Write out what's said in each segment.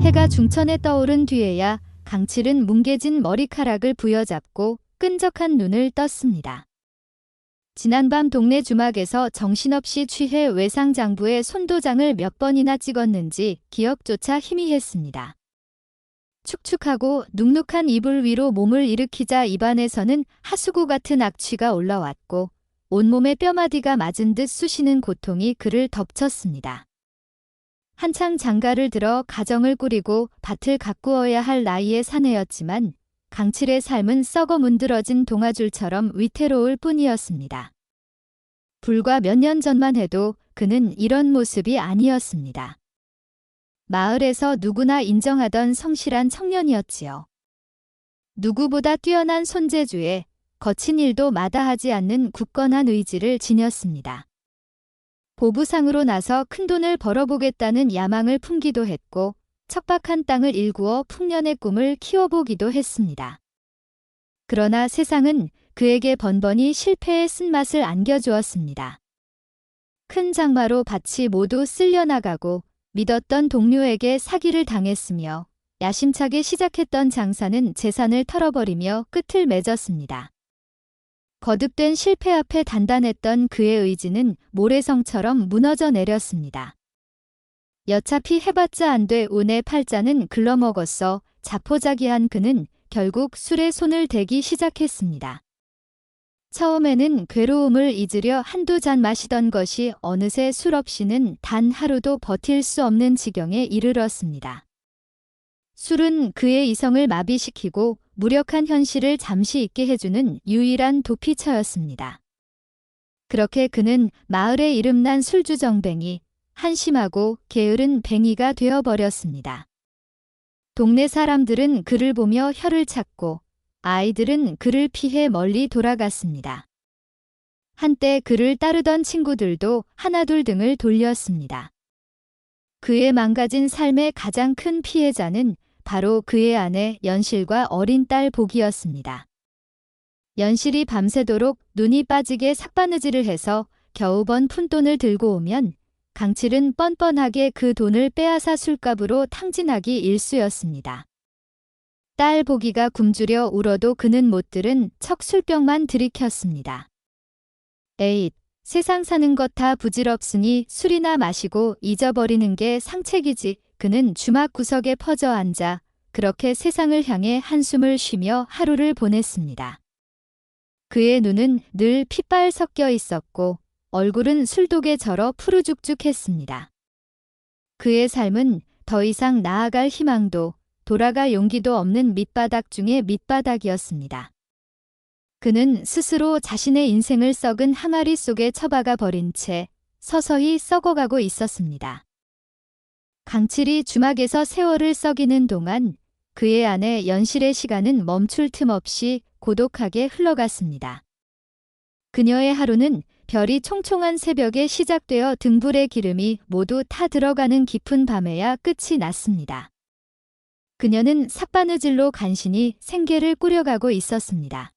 해가 중천에 떠오른 뒤에야 강칠은 뭉개진 머리카락을 부여잡고 끈적한 눈을 떴습니다. 지난밤 동네 주막에서 정신없이 취해 외상장부에 손도장을 몇 번이나 찍었는지 기억조차 희미했습니다. 축축하고 눅눅한 이불 위로 몸을 일으키자 입안에서는 하수구 같은 악취가 올라왔고 온몸에 뼈마디가 맞은 듯 쑤시는 고통이 그를 덮쳤습니다. 한창 장가를 들어 가정을 꾸리고 밭을 가꾸어야 할 나이의 사내였지만 강칠의 삶은 썩어 문드러진 동아줄처럼 위태로울 뿐이었습니다. 불과 몇 년 전만 해도 그는 이런 모습이 아니었습니다. 마을에서 누구나 인정하던 성실한 청년이었지요. 누구보다 뛰어난 손재주에 거친 일도 마다하지 않는 굳건한 의지를 지녔습니다. 보부상으로 나서 큰돈을 벌어보겠다는 야망을 품기도 했고 척박한 땅을 일구어 풍년의 꿈을 키워보기도 했습니다. 그러나 세상은 그에게 번번이 실패의 쓴맛을 안겨주었습니다. 큰 장마로 밭이 모두 쓸려나가고 믿었던 동료에게 사기를 당했으며 야심차게 시작했던 장사는 재산을 털어버리며 끝을 맺었습니다. 거듭된 실패 앞에 단단했던 그의 의지는 모래성처럼 무너져 내렸습니다. 여차피 해봤자 안 돼 운의 팔자는 글러먹었어 자포자기한 그는 결국 술에 손을 대기 시작했습니다. 처음에는 괴로움을 잊으려 한두 잔 마시던 것이 어느새 술 없이는 단 하루도 버틸 수 없는 지경에 이르렀습니다. 술은 그의 이성을 마비시키고 무력한 현실을 잠시 잊게 해주는 유일한 도피처였습니다. 그렇게 그는 마을에 이름난 술주정뱅이, 한심하고 게으른 뱅이가 되어버렸습니다. 동네 사람들은 그를 보며 혀를 찾고 아이들은 그를 피해 멀리 돌아갔습니다. 한때 그를 따르던 친구들도 하나둘 등을 돌렸습니다. 그의 망가진 삶의 가장 큰 피해자는 바로 그의 아내 연실과 어린 딸 복이었습니다. 연실이 밤새도록 눈이 빠지게 삭바느질을 해서 겨우 번 푼돈을 들고 오면 강칠은 뻔뻔하게 그 돈을 빼앗아 술값으로 탕진하기 일쑤였습니다. 딸 보기가 굶주려 울어도 그는 못 들은 척 술병만 들이켰습니다. 에잇, 세상 사는 것 다 부질없으니 술이나 마시고 잊어버리는 게 상책이지. 그는 주막 구석에 퍼져 앉아 그렇게 세상을 향해 한숨을 쉬며 하루를 보냈습니다. 그의 눈은 늘 핏발 섞여 있었고 얼굴은 술독에 절어 푸르죽죽했습니다. 그의 삶은 더 이상 나아갈 희망도 돌아갈 용기도 없는 밑바닥 중의 밑바닥이었습니다. 그는 스스로 자신의 인생을 썩은 항아리 속에 처박아 버린 채 서서히 썩어가고 있었습니다. 강칠이 주막에서 세월을 썩이는 동안 그의 아내 연실의 시간은 멈출 틈 없이 고독하게 흘러갔습니다. 그녀의 하루는 별이 총총한 새벽에 시작되어 등불의 기름이 모두 타 들어가는 깊은 밤에야 끝이 났습니다. 그녀는 삭바느질로 간신히 생계를 꾸려가고 있었습니다.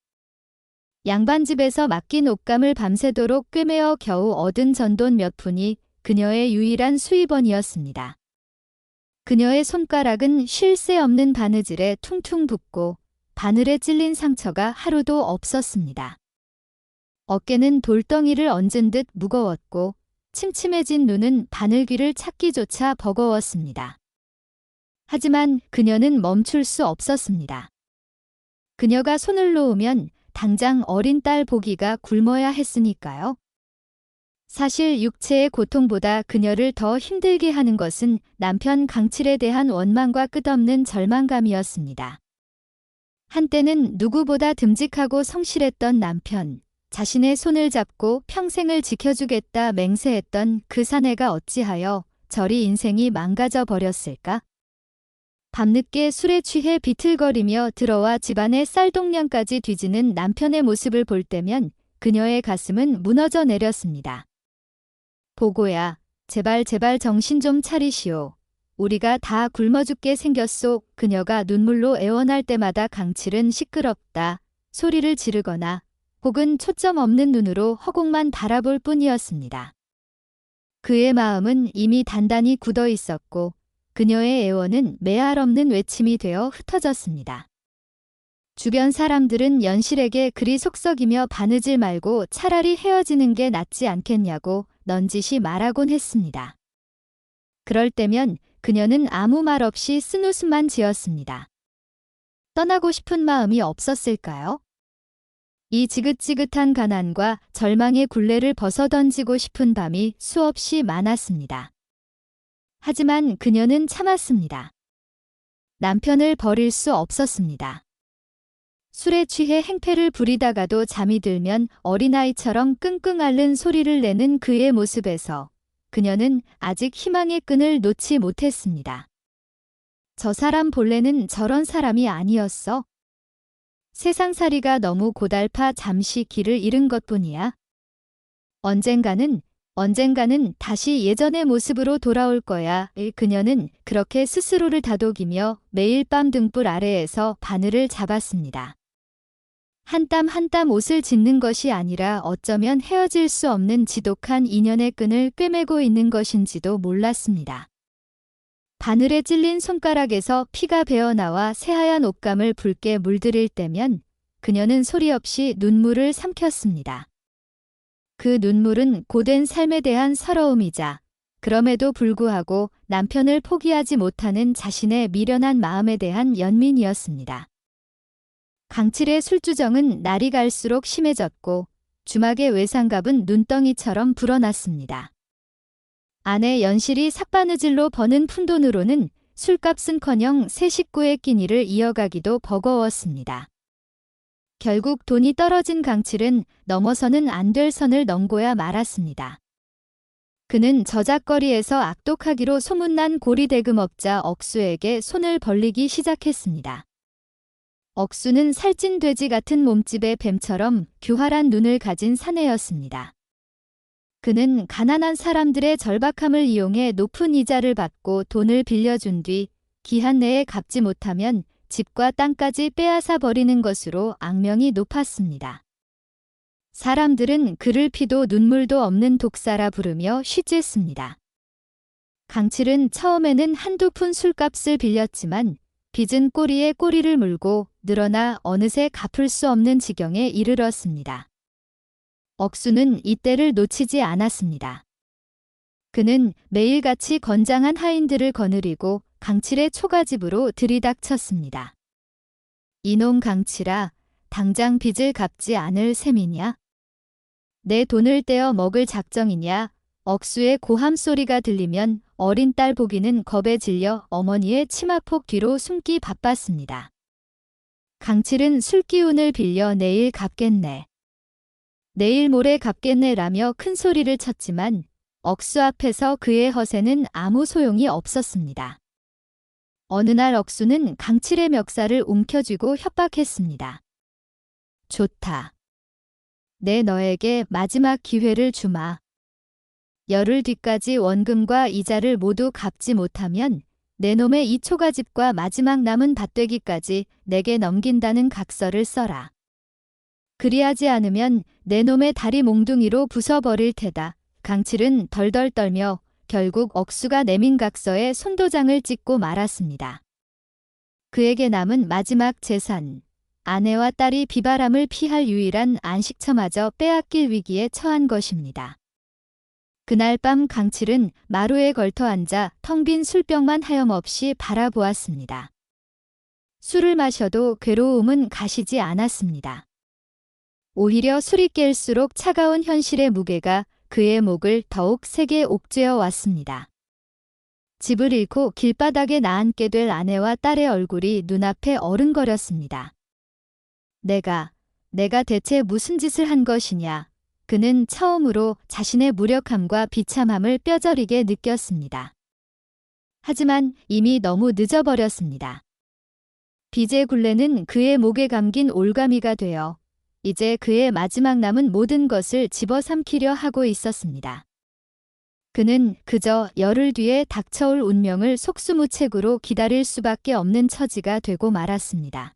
양반집에서 맡긴 옷감을 밤새도록 꿰매어 겨우 얻은 전돈 몇 푼이 그녀의 유일한 수입원이었습니다. 그녀의 손가락은 쉴 새 없는 바느질에 퉁퉁 붓고 바늘에 찔린 상처가 하루도 없었습니다. 어깨는 돌덩이를 얹은 듯 무거웠고 침침해진 눈은 바늘귀를 찾기조차 버거웠습니다. 하지만 그녀는 멈출 수 없었습니다. 그녀가 손을 놓으면 당장 어린 딸 보기가 굶어야 했으니까요. 사실 육체의 고통보다 그녀를 더 힘들게 하는 것은 남편 강칠에 대한 원망과 끝없는 절망감이었습니다. 한때는 누구보다 듬직하고 성실했던 남편, 자신의 손을 잡고 평생을 지켜주겠다 맹세했던 그 사내가 어찌하여 저리 인생이 망가져 버렸을까? 밤늦게 술에 취해 비틀거리며 들어와 집안의 쌀동량까지 뒤지는 남편의 모습을 볼 때면 그녀의 가슴은 무너져 내렸습니다. 보고야, 제발 정신 좀 차리시오. 우리가 다 굶어 죽게 생겼소. 그녀가 눈물로 애원할 때마다 강칠은 시끄럽다 소리를 지르거나 혹은 초점 없는 눈으로 허공만 바라볼 뿐이었습니다. 그의 마음은 이미 단단히 굳어 있었고 그녀의 애원은 매할 없는 외침이 되어 흩어졌습니다. 주변 사람들은 연실에게 그리 속썩이며 바느질 말고 차라리 헤어지는 게 낫지 않겠냐고 넌지시 말하곤 했습니다. 그럴 때면 그녀는 아무 말 없이 쓴웃음만 지었습니다. 떠나고 싶은 마음이 없었을까요? 이 지긋지긋한 가난과 절망의 굴레를 벗어던지고 싶은 밤이 수없이 많았습니다. 하지만 그녀는 참았습니다. 남편을 버릴 수 없었습니다. 술에 취해 행패를 부리다가도 잠이 들면 어린아이처럼 끙끙 앓는 소리를 내는 그의 모습에서 그녀는 아직 희망의 끈을 놓지 못했습니다. 저 사람 본래는 저런 사람이 아니었어. 세상살이가 너무 고달파 잠시 길을 잃은 것뿐이야. 언젠가는 다시 예전의 모습으로 돌아올 거야. 그녀는 그렇게 스스로를 다독이며 매일 밤 등불 아래에서 바늘을 잡았습니다. 한 땀 한 땀 옷을 짓는 것이 아니라 어쩌면 헤어질 수 없는 지독한 인연의 끈을 꿰매고 있는 것인지도 몰랐습니다. 바늘에 찔린 손가락에서 피가 배어나와 새하얀 옷감을 붉게 물들일 때면 그녀는 소리 없이 눈물을 삼켰습니다. 그 눈물은 고된 삶에 대한 서러움이자 그럼에도 불구하고 남편을 포기하지 못하는 자신의 미련한 마음에 대한 연민이었습니다. 강칠의 술주정은 날이 갈수록 심해졌고 주막의 외상갑은 눈덩이처럼 불어났습니다. 아내 연실이 삭바느질로 버는 푼돈으로는 술값은커녕 새 식구의 끼니를 이어가기도 버거웠습니다. 결국 돈이 떨어진 강칠은 넘어서는 안 될 선을 넘고야 말았습니다. 그는 저작거리에서 악독하기로 소문난 고리대금업자 억수에게 손을 벌리기 시작했습니다. 억수는 살찐 돼지 같은 몸집의 뱀처럼 교활한 눈을 가진 사내였습니다. 그는 가난한 사람들의 절박함을 이용해 높은 이자를 받고 돈을 빌려준 뒤 기한 내에 갚지 못하면 집과 땅까지 빼앗아 버리는 것으로 악명이 높았습니다. 사람들은 그를 피도 눈물도 없는 독사라 부르며 쉬쬐습니다. 강칠은 처음에는 한두 푼 술값을 빌렸지만 빚은 꼬리에 꼬리를 물고 늘어나 어느새 갚을 수 없는 지경에 이르렀습니다. 억수는 이때를 놓치지 않았습니다. 그는 매일같이 건장한 하인들을 거느리고 강칠의 초가집으로 들이닥쳤습니다. 이놈 강칠아, 당장 빚을 갚지 않을 셈이냐? 내 돈을 떼어 먹을 작정이냐? 억수의 고함 소리가 들리면 어린 딸 보기는 겁에 질려 어머니의 치마폭 뒤로 숨기 바빴습니다. 강칠은 술기운을 빌려 내일 갚겠네. 내일 모레 갚겠네라며 큰 소리를 쳤지만 억수 앞에서 그의 허세는 아무 소용이 없었습니다. 어느 날 억수는 강칠의 멱살을 움켜쥐고 협박했습니다. 좋다. 내 너에게 마지막 기회를 주마. 열흘 뒤까지 원금과 이자를 모두 갚지 못하면 내 놈의 이 초가집과 마지막 남은 밭되기까지 내게 넘긴다는 각서를 써라. 그리하지 않으면 내 놈의 다리 몽둥이로 부숴버릴 테다. 강칠은 덜덜 떨며 결국 억수가 내민 각서에 손도장을 찍고 말았습니다. 그에게 남은 마지막 재산, 아내와 딸이 비바람을 피할 유일한 안식처마저 빼앗길 위기에 처한 것입니다. 그날 밤 강칠은 마루에 걸터 앉아 텅 빈 술병만 하염없이 바라보았습니다. 술을 마셔도 괴로움은 가시지 않았습니다. 오히려 술이 깰수록 차가운 현실의 무게가 그의 목을 더욱 세게 옥죄어 왔습니다. 집을 잃고 길바닥에 나앉게 될 아내와 딸의 얼굴이 눈앞에 어른거렸습니다. 내가 대체 무슨 짓을 한 것이냐. 그는 처음으로 자신의 무력함과 비참함을 뼈저리게 느꼈습니다. 하지만 이미 너무 늦어버렸습니다. 빚의 굴레는 그의 목에 감긴 올가미가 되어 이제 그의 마지막 남은 모든 것을 집어삼키려 하고 있었습니다. 그는 그저 열흘 뒤에 닥쳐올 운명을 속수무책으로 기다릴 수밖에 없는 처지가 되고 말았습니다.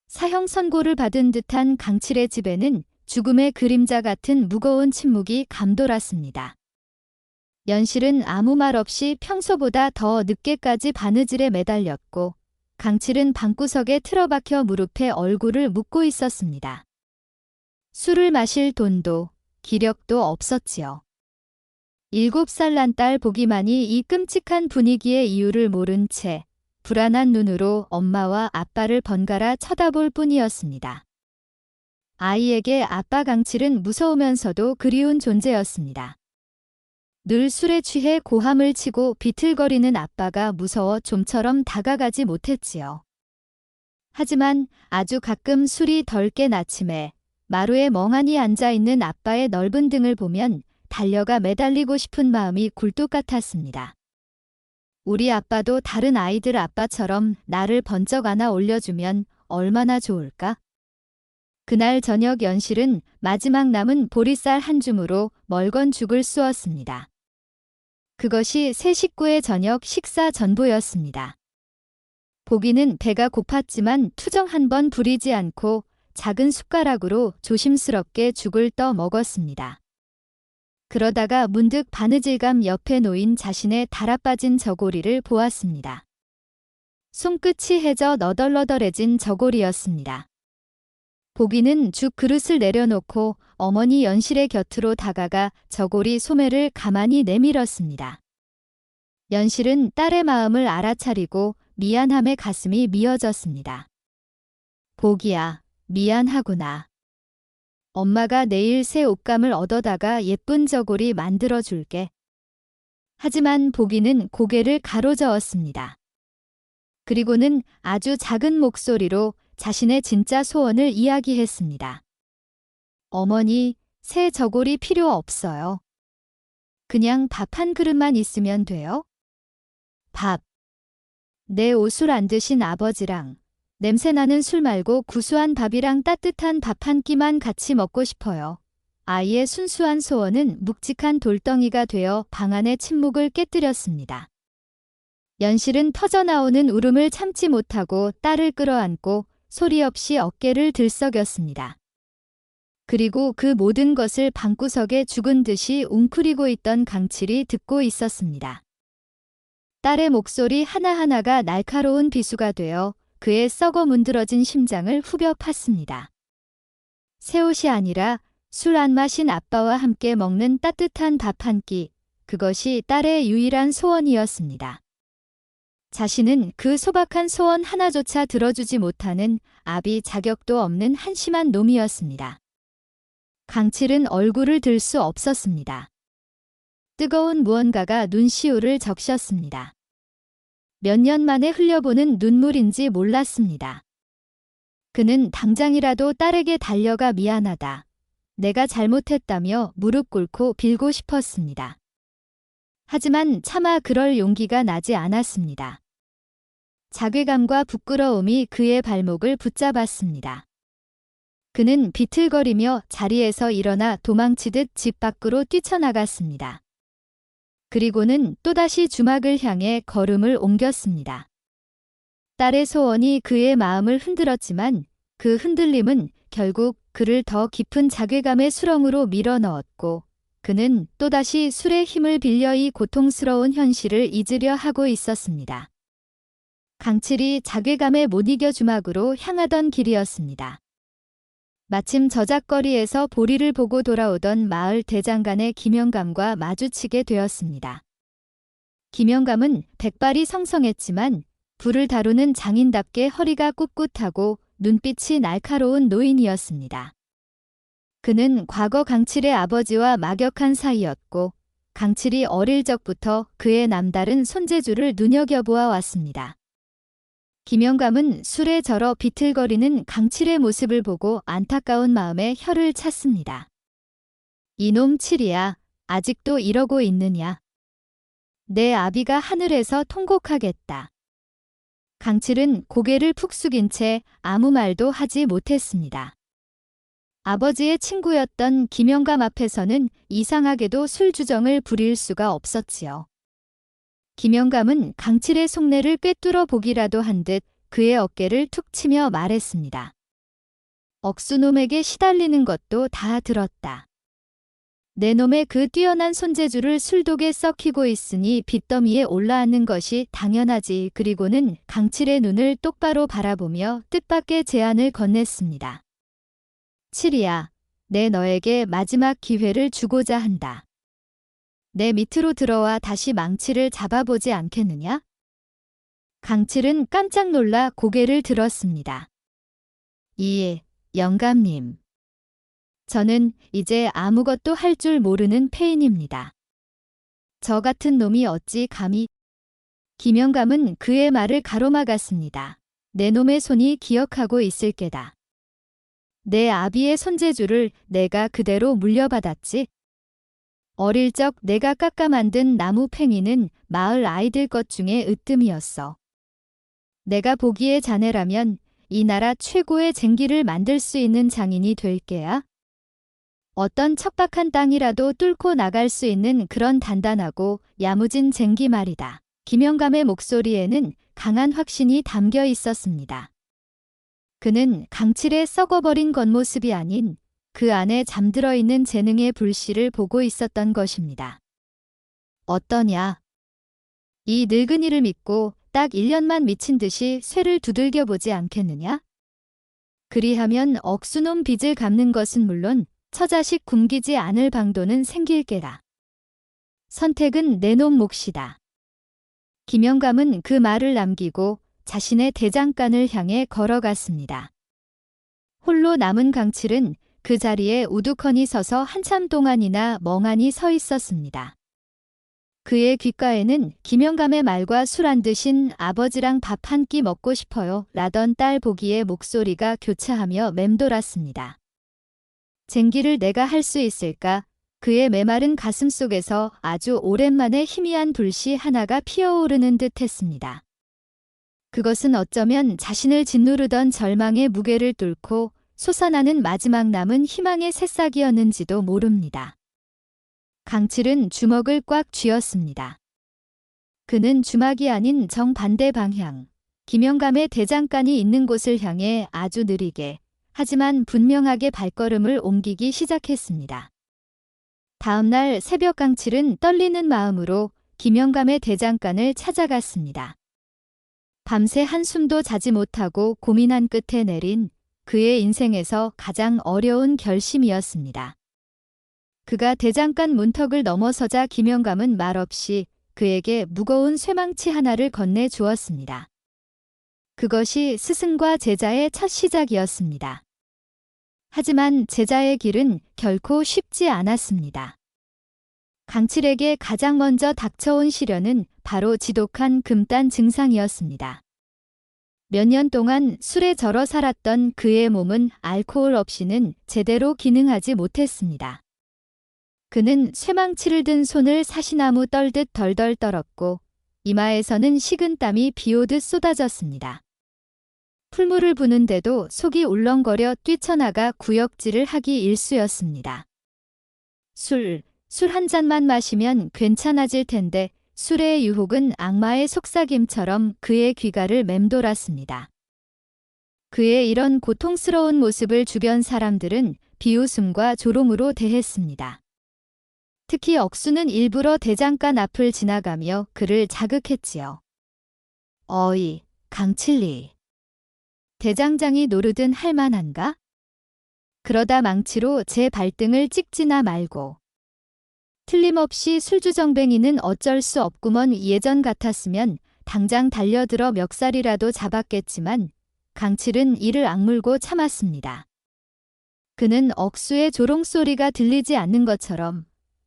사형 선고를 받은 듯한 강칠의 집에는 죽음의 그림자 같은 무거운 침묵이 감돌았습니다. 연실은 아무 말 없이 평소보다 더 늦게까지 바느질에 매달렸고 강칠은 방구석에 틀어박혀 무릎에 얼굴을 묻고 있었습니다. 술을 마실 돈도 기력도 없었지요. 7살 난 딸 보기만이 이 끔찍한 분위기의 이유를 모른 채 불안한 눈으로 엄마와 아빠를 번갈아 쳐다볼 뿐이었습니다. 아이에게 아빠 강칠은 무서우면서도 그리운 존재였습니다. 늘 술에 취해 고함을 치고 비틀거리는 아빠가 무서워 좀처럼 다가가지 못했지요. 하지만 아주 가끔 술이 덜 깬 아침에 마루에 멍하니 앉아있는 아빠의 넓은 등을 보면 달려가 매달리고 싶은 마음이 굴뚝 같았습니다. 우리 아빠도 다른 아이들 아빠처럼 나를 번쩍 안아 올려주면 얼마나 좋을까? 그날 저녁 연실은 마지막 남은 보리쌀 한 줌으로 멀건 죽을 쑤었습니다. 그것이 세 식구의 저녁 식사 전부였습니다. 보기는 배가 고팠지만 투정 한 번 부리지 않고 작은 숟가락으로 조심스럽게 죽을 떠 먹었습니다. 그러다가 문득 바느질감 옆에 놓인 자신의 달아빠진 저고리를 보았습니다. 손끝이 해져 너덜너덜해진 저고리였습니다. 보기는 죽 그릇을 내려놓고 어머니 연실의 곁으로 다가가 저고리 소매를 가만히 내밀었습니다. 연실은 딸의 마음을 알아차리고 미안함에 가슴이 미어졌습니다. 보기야, 미안하구나. 엄마가 내일 새 옷감을 얻어다가 예쁜 저고리 만들어줄게. 하지만 보기는 고개를 가로저었습니다. 그리고는 아주 작은 목소리로 자신의 진짜 소원을 이야기했습니다. 어머니, 새 저고리 필요 없어요. 그냥 밥 한 그릇만 있으면 돼요? 밥. 내 옷을 안 드신 아버지랑 냄새나는 술 말고 구수한 밥이랑 따뜻한 밥 한 끼만 같이 먹고 싶어요. 아이의 순수한 소원은 묵직한 돌덩이가 되어 방 안의 침묵을 깨뜨렸습니다. 연실은 터져나오는 울음을 참지 못하고 딸을 끌어안고 소리 없이 어깨를 들썩였습니다. 그리고 그 모든 것을 방구석에 죽은 듯이 웅크리고 있던 강칠이 듣고 있었습니다. 딸의 목소리 하나하나가 날카로운 비수가 되어 그의 썩어 문드러진 심장을 후벼 팠습니다. 새 옷이 아니라 술 안 마신 아빠와 함께 먹는 따뜻한 밥 한 끼, 그것이 딸의 유일한 소원이었습니다. 자신은 그 소박한 소원 하나조차 들어주지 못하는 아비 자격도 없는 한심한 놈이었습니다. 강칠은 얼굴을 들 수 없었습니다. 뜨거운 무언가가 눈시울을 적셨습니다. 몇 년 만에 흘려보는 눈물인지 몰랐습니다. 그는 당장이라도 딸에게 달려가 미안하다. 내가 잘못했다며 무릎 꿇고 빌고 싶었습니다. 하지만 차마 그럴 용기가 나지 않았습니다. 자괴감과 부끄러움이 그의 발목을 붙잡았습니다. 그는 비틀거리며 자리에서 일어나 도망치듯 집 밖으로 뛰쳐나갔습니다. 그리고는 또다시 주막을 향해 걸음을 옮겼습니다. 딸의 소원이 그의 마음을 흔들었지만 그 흔들림은 결국 그를 더 깊은 자괴감의 수렁으로 밀어넣었고 그는 또다시 술의 힘을 빌려 이 고통스러운 현실을 잊으려 하고 있었습니다. 강칠이 자괴감에 못 이겨 주막으로 향하던 길이었습니다. 마침 저작거리에서 보리를 보고 돌아오던 마을 대장간의 김영감과 마주치게 되었습니다. 김영감은 백발이 성성했지만 불을 다루는 장인답게 허리가 꿋꿋하고 눈빛이 날카로운 노인이었습니다. 그는 과거 강칠의 아버지와 막역한 사이였고 강칠이 어릴 적부터 그의 남다른 손재주를 눈여겨보아 왔습니다. 김영감은 술에 절어 비틀거리는 강칠의 모습을 보고 안타까운 마음에 혀를 찼습니다. 이놈 칠이야, 아직도 이러고 있느냐. 내 아비가 하늘에서 통곡하겠다. 강칠은 고개를 푹 숙인 채 아무 말도 하지 못했습니다. 아버지의 친구였던 김영감 앞에서는 이상하게도 술주정을 부릴 수가 없었지요. 김영감은 강칠의 속내를 꿰뚫어 보기라도 한 듯 그의 어깨를 툭 치며 말했습니다. 억수놈에게 시달리는 것도 다 들었다. 내 놈의 그 뛰어난 손재주를 술독에 썩히고 있으니 빚더미에 올라앉는 것이 당연하지. 그리고는 강칠의 눈을 똑바로 바라보며 뜻밖의 제안을 건넸습니다. 칠이야, 내 너에게 마지막 기회를 주고자 한다. 내 밑으로 들어와 다시 망치를 잡아보지 않겠느냐? 강칠은 깜짝 놀라 고개를 들었습니다. 이, 영감님. 저는 이제 아무것도 할 줄 모르는 폐인입니다. 저 같은 놈이 어찌 감히. 김영감은 그의 말을 가로막았습니다. 내 놈의 손이 기억하고 있을 게다. 내 아비의 손재주를 내가 그대로 물려받았지. 어릴 적 내가 깎아 만든 나무 팽이는 마을 아이들 것 중에 으뜸이었어. 내가 보기에 자네라면 이 나라 최고의 쟁기를 만들 수 있는 장인이 될 게야. 어떤 척박한 땅이라도 뚫고 나갈 수 있는 그런 단단하고 야무진 쟁기 말이다. 김영감의 목소리에는 강한 확신이 담겨 있었습니다. 그는 강칠의 썩어버린 겉모습이 아닌 그 안에 잠들어 있는 재능의 불씨를 보고 있었던 것입니다. 어떠냐? 이 늙은이를 믿고 딱 1년만 미친 듯이 쇠를 두들겨 보지 않겠느냐? 그리하면 억수놈 빚을 갚는 것은 물론 처자식 굶기지 않을 방도는 생길 게라. 선택은 내 놈 몫이다. 김영감은 그 말을 남기고 자신의 대장간을 향해 걸어갔습니다. 홀로 남은 강칠은 그 자리에 우두커니 서서 한참 동안이나 멍하니 서 있었습니다. 그의 귓가에는 김영감의 말과 술 안 드신 아버지랑 밥 한 끼 먹고 싶어요 라던 딸 보기의 목소리가 교차하며 맴돌았습니다. 쟁기를 내가 할 수 있을까? 그의 메마른 가슴 속에서 아주 오랜만에 희미한 불씨 하나가 피어오르는 듯 했습니다. 그것은 어쩌면 자신을 짓누르던 절망의 무게를 뚫고 솟아나는 마지막 남은 희망의 새싹이었는지도 모릅니다. 강칠은 주먹을 꽉 쥐었습니다. 그는 주막이 아닌 정반대 방향, 김영감의 대장간이 있는 곳을 향해 아주 느리게 하지만 분명하게 발걸음을 옮기기 시작했습니다. 다음 날 새벽 강칠은 떨리는 마음으로 김영감의 대장간을 찾아갔습니다. 밤새 한숨도 자지 못하고 고민한 끝에 내린 그의 인생에서 가장 어려운 결심이었습니다. 그가 대장간 문턱을 넘어서자 김영감은 말없이 그에게 무거운 쇠망치 하나를 건네 주었습니다. 그것이 스승과 제자의 첫 시작이었습니다. 하지만 제자의 길은 결코 쉽지 않았습니다. 강칠에게 가장 먼저 닥쳐온 시련은 바로 지독한 금단 증상이었습니다. 몇 년 동안 술에 절어 살았던 그의 몸은 알코올 없이는 제대로 기능하지 못했습니다. 그는 쇠망치를 든 손을 사시나무 떨듯 덜덜 떨었고 이마에서는 식은 땀이 비오듯 쏟아졌습니다. 풀물을 부는데도 속이 울렁거려 뛰쳐나가 구역질을 하기 일쑤였습니다. 술 한 잔만 마시면 괜찮아질 텐데 술의 유혹은 악마의 속삭임처럼 그의 귀가를 맴돌았습니다. 그의 이런 고통스러운 모습을 주변 사람들은 비웃음과 조롱으로 대했습니다. 특히 억수는 일부러 대장간 앞을 지나가며 그를 자극했지요. 어이, 강칠리. 대장장이 노르든 할만한가? 그러다 망치로 제 발등을 찍지나 말고. 틀림없이 술주정뱅이는 어쩔 수 없구먼. 예전 같았으면 당장 달려들어 멱살이라도 잡았겠지만 강칠은 이를 악물고 참았습니다. 그는 억수의 조롱소리가 들리지 않는 것처럼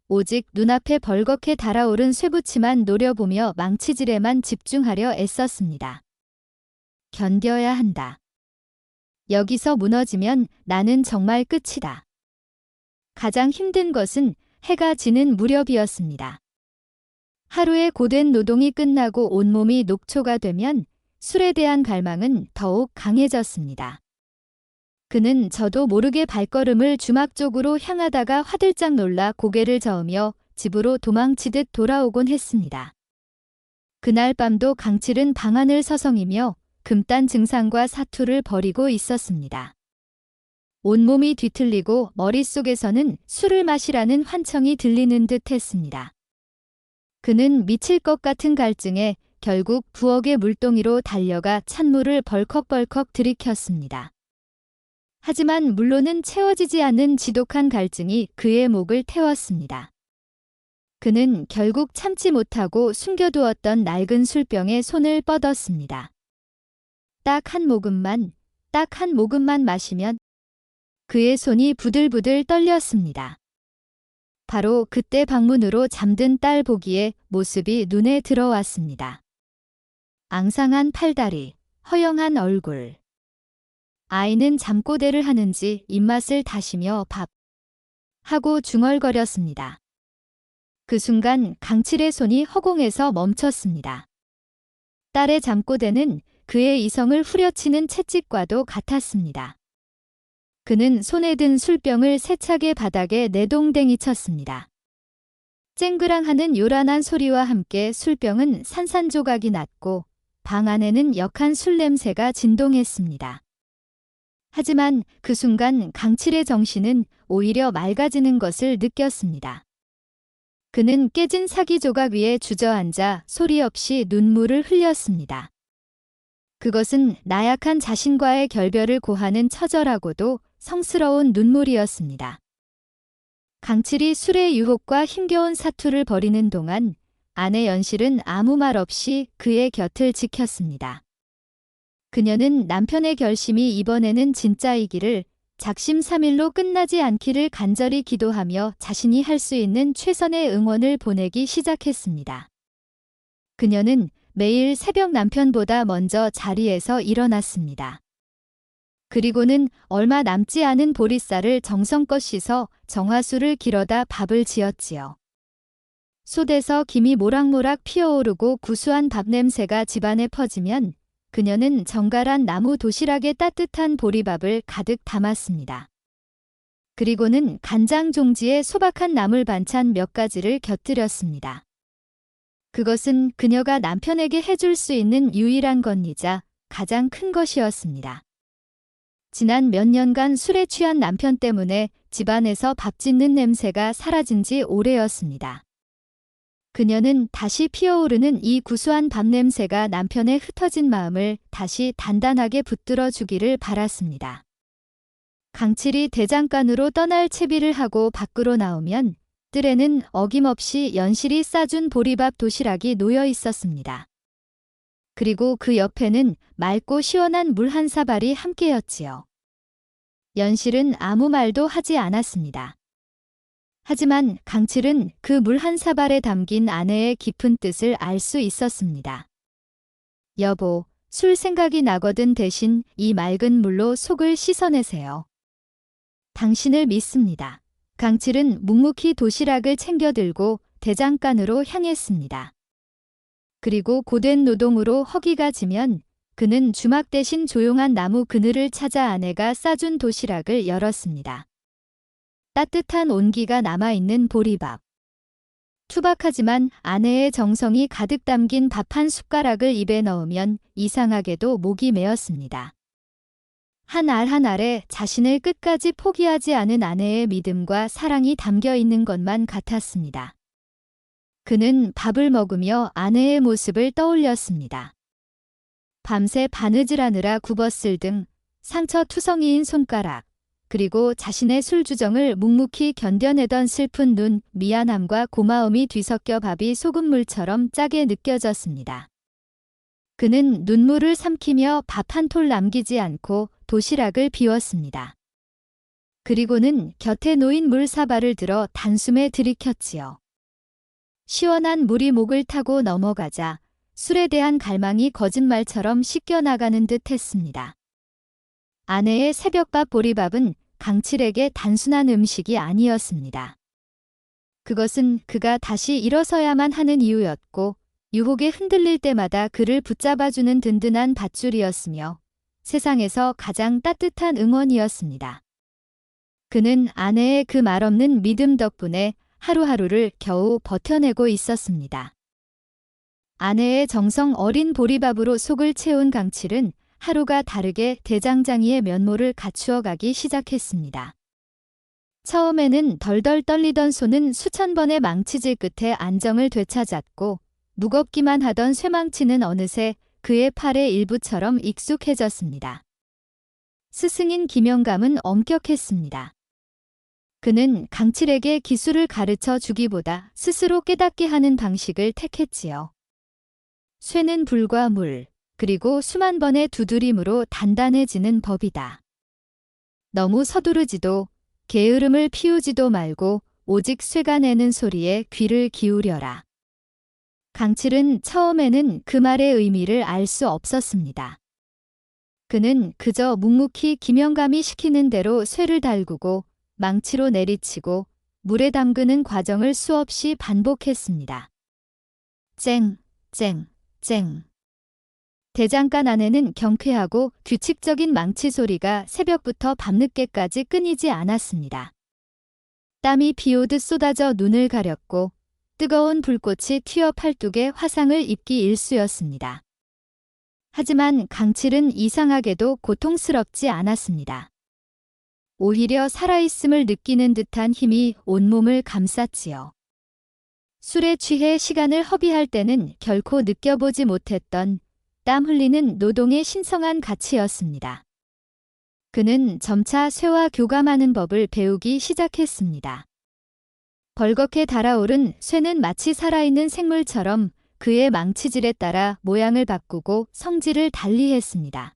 오직 눈앞에 벌겋게 달아오른 쇠붙이만 노려보며 망치질에만 집중하려 애썼습니다. 견뎌야 한다. 여기서 무너지면 나는 정말 끝이다. 가장 힘든 것은 해가 지는 무렵이었습니다. 하루의 고된 노동이 끝나고 온몸이 녹초가 되면 술에 대한 갈망은 더욱 강해졌습니다. 그는 저도 모르게 발걸음을 주막 쪽으로 향하다가 화들짝 놀라 고개를 저으며 집으로 도망치듯 돌아오곤 했습니다. 그날 밤도 강칠은 방안을 서성이며 금단 증상과 사투를 벌이고 있었습니다. 온몸이 뒤틀리고 머릿속에서는 술을 마시라는 환청이 들리는 듯 했습니다. 그는 미칠 것 같은 갈증에 결국 부엌의 물동이로 달려가 찬물을 벌컥벌컥 들이켰습니다. 하지만 물로는 채워지지 않는 지독한 갈증이 그의 목을 태웠습니다. 그는 결국 참지 못하고 숨겨두었던 낡은 술병에 손을 뻗었습니다. 딱 한 모금만 마시면 그의 손이 부들부들 떨렸습니다. 바로 그때 방문으로 잠든 딸 보기에 모습이 눈에 들어왔습니다. 앙상한 팔다리, 허영한 얼굴. 아이는 잠꼬대를 하는지 입맛을 다시며 밥 하고 중얼거렸습니다. 그 순간 강칠의 손이 허공에서 멈췄습니다. 딸의 잠꼬대는 그의 이성을 후려치는 채찍과도 같았습니다. 그는 손에 든 술병을 세차게 바닥에 내동댕이 쳤습니다. 쨍그랑하는 요란한 소리와 함께 술병은 산산조각이 났고 방 안에는 역한 술 냄새가 진동했습니다. 하지만 그 순간 강칠의 정신은 오히려 맑아지는 것을 느꼈습니다. 그는 깨진 사기 조각 위에 주저앉아 소리 없이 눈물을 흘렸습니다. 그것은 나약한 자신과의 결별을 고하는 처절하고도 성스러운 눈물이었습니다. 강칠이 술의 유혹과 힘겨운 사투를 벌이는 동안 아내 연실은 아무 말 없이 그의 곁을 지켰습니다. 그녀는 남편의 결심이 이번에는 진짜이기를 작심삼일로 끝나지 않기를 간절히 기도하며 자신이 할 수 있는 최선의 응원을 보내기 시작했습니다. 그녀는 매일 새벽 남편보다 먼저 자리에서 일어났습니다. 그리고는 얼마 남지 않은 보리쌀을 정성껏 씻어 정화수를 길어다 밥을 지었지요. 솥에서 김이 모락모락 피어오르고 구수한 밥 냄새가 집안에 퍼지면 그녀는 정갈한 나무 도시락에 따뜻한 보리밥을 가득 담았습니다. 그리고는 간장 종지에 소박한 나물 반찬 몇 가지를 곁들였습니다. 그것은 그녀가 남편에게 해줄 수 있는 유일한 것이자 가장 큰 것이었습니다. 지난 몇 년간 술에 취한 남편 때문에 집안에서 밥 짓는 냄새가 사라진 지 오래였습니다. 그녀는 다시 피어오르는 이 구수한 밥 냄새가 남편의 흩어진 마음을 다시 단단하게 붙들어 주기를 바랐습니다. 강칠이 대장간으로 떠날 채비를 하고 밖으로 나오면 뜰에는 어김없이 연실이 싸준 보리밥 도시락이 놓여 있었습니다. 그리고 그 옆에는 맑고 시원한 물 한 사발이 함께였지요. 연실은 아무 말도 하지 않았습니다. 하지만 강칠은 그 물 한 사발에 담긴 아내의 깊은 뜻을 알 수 있었습니다. 여보, 술 생각이 나거든 대신 이 맑은 물로 속을 씻어내세요. 당신을 믿습니다. 강칠은 묵묵히 도시락을 챙겨 들고 대장간으로 향했습니다. 그리고 고된 노동으로 허기가 지면 그는 주막 대신 조용한 나무 그늘을 찾아 아내가 싸준 도시락을 열었습니다. 따뜻한 온기가 남아있는 보리밥. 투박하지만 아내의 정성이 가득 담긴 밥 한 숟가락을 입에 넣으면 이상하게도 목이 메었습니다. 한 알 한 알에 자신을 끝까지 포기하지 않은 아내의 믿음과 사랑이 담겨 있는 것만 같았습니다. 그는 밥을 먹으며 아내의 모습을 떠올렸습니다. 밤새 바느질하느라 굽었을 등 상처투성이인 손가락, 그리고 자신의 술주정을 묵묵히 견뎌내던 슬픈 눈, 미안함과 고마움이 뒤섞여 밥이 소금물처럼 짜게 느껴졌습니다. 그는 눈물을 삼키며 밥 한 톨 남기지 않고 도시락을 비웠습니다. 그리고는 곁에 놓인 물 사발을 들어 단숨에 들이켰지요. 시원한 물이 목을 타고 넘어가자 술에 대한 갈망이 거짓말처럼 씻겨나가는 듯 했습니다. 아내의 새벽밥 보리밥은 강칠에게 단순한 음식이 아니었습니다. 그것은 그가 다시 일어서야만 하는 이유였고 유혹에 흔들릴 때마다 그를 붙잡아주는 든든한 밧줄이었으며 세상에서 가장 따뜻한 응원이었습니다. 그는 아내의 그 말없는 믿음 덕분에 하루하루를 겨우 버텨내고 있었습니다. 아내의 정성 어린 보리밥으로 속을 채운 강칠은 하루가 다르게 대장장이의 면모를 갖추어 가기 시작했습니다. 처음에는 덜덜 떨리던 손은 수천 번의 망치질 끝에 안정을 되찾았고 무겁기만 하던 쇠망치는 어느새 그의 팔의 일부처럼 익숙해졌습니다. 스승인 김영감은 엄격했습니다. 그는 강칠에게 기술을 가르쳐 주기보다 스스로 깨닫게 하는 방식을 택했지요. 쇠는 불과 물, 그리고 수만 번의 두드림으로 단단해지는 법이다. 너무 서두르지도 게으름을 피우지도 말고 오직 쇠가 내는 소리에 귀를 기울여라. 강칠은 처음에는 그 말의 의미를 알 수 없었습니다. 그는 그저 묵묵히 김영감이 시키는 대로 쇠를 달구고 망치로 내리치고 물에 담그는 과정을 수없이 반복했습니다. 쨍, 쨍, 쨍. 대장간 안에는 경쾌하고 규칙적인 망치 소리가 새벽부터 밤늦게까지 끊이지 않았습니다. 땀이 비오듯 쏟아져 눈을 가렸고 뜨거운 불꽃이 튀어 팔뚝에 화상을 입기 일쑤였습니다. 하지만 강칠은 이상하게도 고통스럽지 않았습니다. 오히려 살아있음을 느끼는 듯한 힘이 온몸을 감쌌지요. 술에 취해 시간을 허비할 때는 결코 느껴보지 못했던 땀 흘리는 노동의 신성한 가치였습니다. 그는 점차 쇠와 교감하는 법을 배우기 시작했습니다. 벌겋게 달아오른 쇠는 마치 살아있는 생물처럼 그의 망치질에 따라 모양을 바꾸고 성질을 달리했습니다.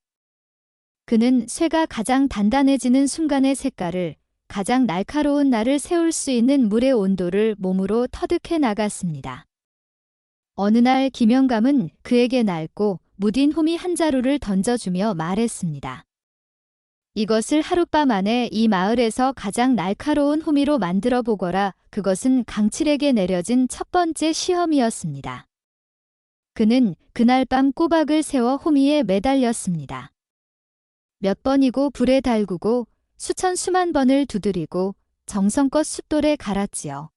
그는 쇠가 가장 단단해지는 순간의 색깔을, 가장 날카로운 날을 세울 수 있는 물의 온도를 몸으로 터득해 나갔습니다. 어느 날 김영감은 그에게 낡고 무딘 호미 한 자루를 던져주며 말했습니다. 이것을 하룻밤 안에 이 마을에서 가장 날카로운 호미로 만들어 보거라. 그것은 강칠에게 내려진 첫 번째 시험이었습니다. 그는 그날 밤 꼬박을 세워 호미에 매달렸습니다. 몇 번이고 불에 달구고 수천 수만 번을 두드리고 정성껏 숫돌에 갈았지요.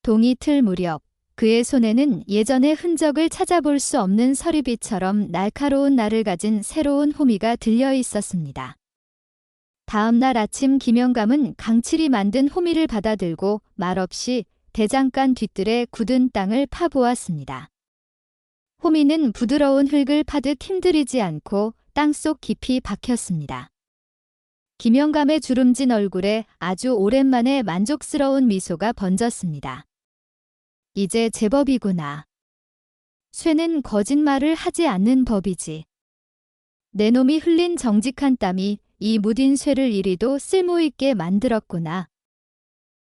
동이틀 무렵 그의 손에는 예전의 흔적을 찾아볼 수 없는 서리빛처럼 날카로운 날을 가진 새로운 호미가 들려 있었습니다. 다음 날 아침 김영감은 강칠이 만든 호미를 받아들고 말없이 대장간 뒤뜰에 굳은 땅을 파보았습니다. 호미는 부드러운 흙을 파듯 힘들이지 않고 땅속 깊이 박혔습니다. 김영감의 주름진 얼굴에 아주 오랜만에 만족스러운 미소가 번졌습니다. 이제 제법이구나. 쇠는 거짓말을 하지 않는 법이지. 내 놈이 흘린 정직한 땀이 이 무딘 쇠를 이리도 쓸모있게 만들었구나.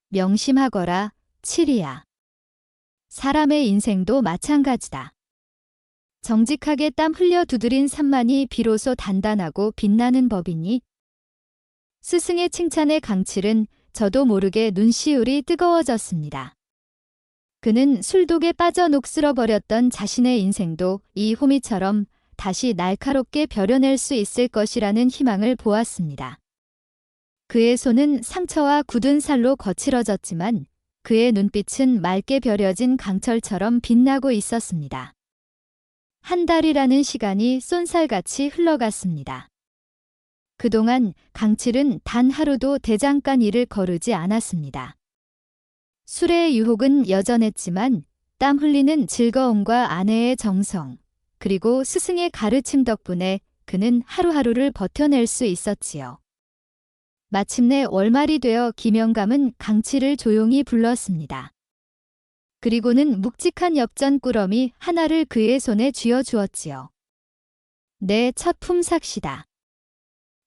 명심하거라, 칠이야. 사람의 인생도 마찬가지다. 정직하게 땀 흘려 두드린 산만이 비로소 단단하고 빛나는 법이니. 스승의 칭찬에 강칠은 저도 모르게 눈시울이 뜨거워졌습니다. 그는 술독에 빠져 녹슬어버렸던 자신의 인생도 이 호미처럼 다시 날카롭게 벼려낼 수 있을 것이라는 희망을 보았습니다. 그의 손은 상처와 굳은 살로 거칠어졌지만 그의 눈빛은 맑게 벼려진 강철처럼 빛나고 있었습니다. 한 달이라는 시간이 쏜살같이 흘러갔습니다. 그동안 강칠은 단 하루도 대장간 일을 거르지 않았습니다. 술의 유혹은 여전했지만 땀 흘리는 즐거움과 아내의 정성, 그리고 스승의 가르침 덕분에 그는 하루하루를 버텨낼 수 있었지요. 마침내 월말이 되어 김영감은 강칠을 조용히 불렀습니다. 그리고는 묵직한 엽전 꾸러미 하나를 그의 손에 쥐어주었지요. 내 첫 품삯이다.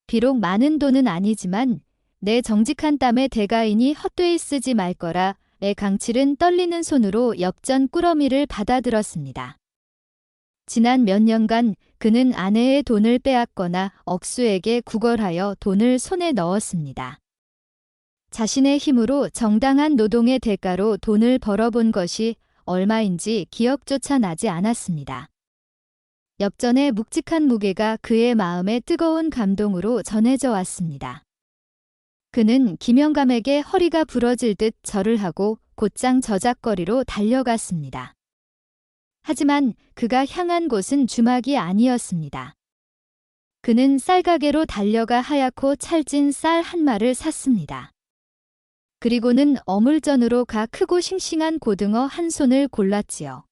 비록 많은 돈은 아니지만 내 정직한 땀의 대가이니 헛되이 쓰지 말 거라. 강칠은 떨리는 손으로 엽전 꾸러미를 받아들었습니다. 지난 몇 년간 그는 아내의 돈을 빼앗거나 억수에게 구걸하여 돈을 손에 넣었습니다. 자신의 힘으로 정당한 노동의 대가로 돈을 벌어본 것이 얼마인지 기억조차 나지 않았습니다. 엽전의 묵직한 무게가 그의 마음에 뜨거운 감동으로 전해져 왔습니다. 그는 김영감에게 허리가 부러질 듯 절을 하고 곧장 저작거리로 달려갔습니다. 하지만 그가 향한 곳은 주막이 아니었습니다. 그는 쌀가게로 달려가 하얗고 찰진 쌀 한 마를 샀습니다. 그리고는 어물전으로 가 크고 싱싱한 고등어 한 손을 골랐지요.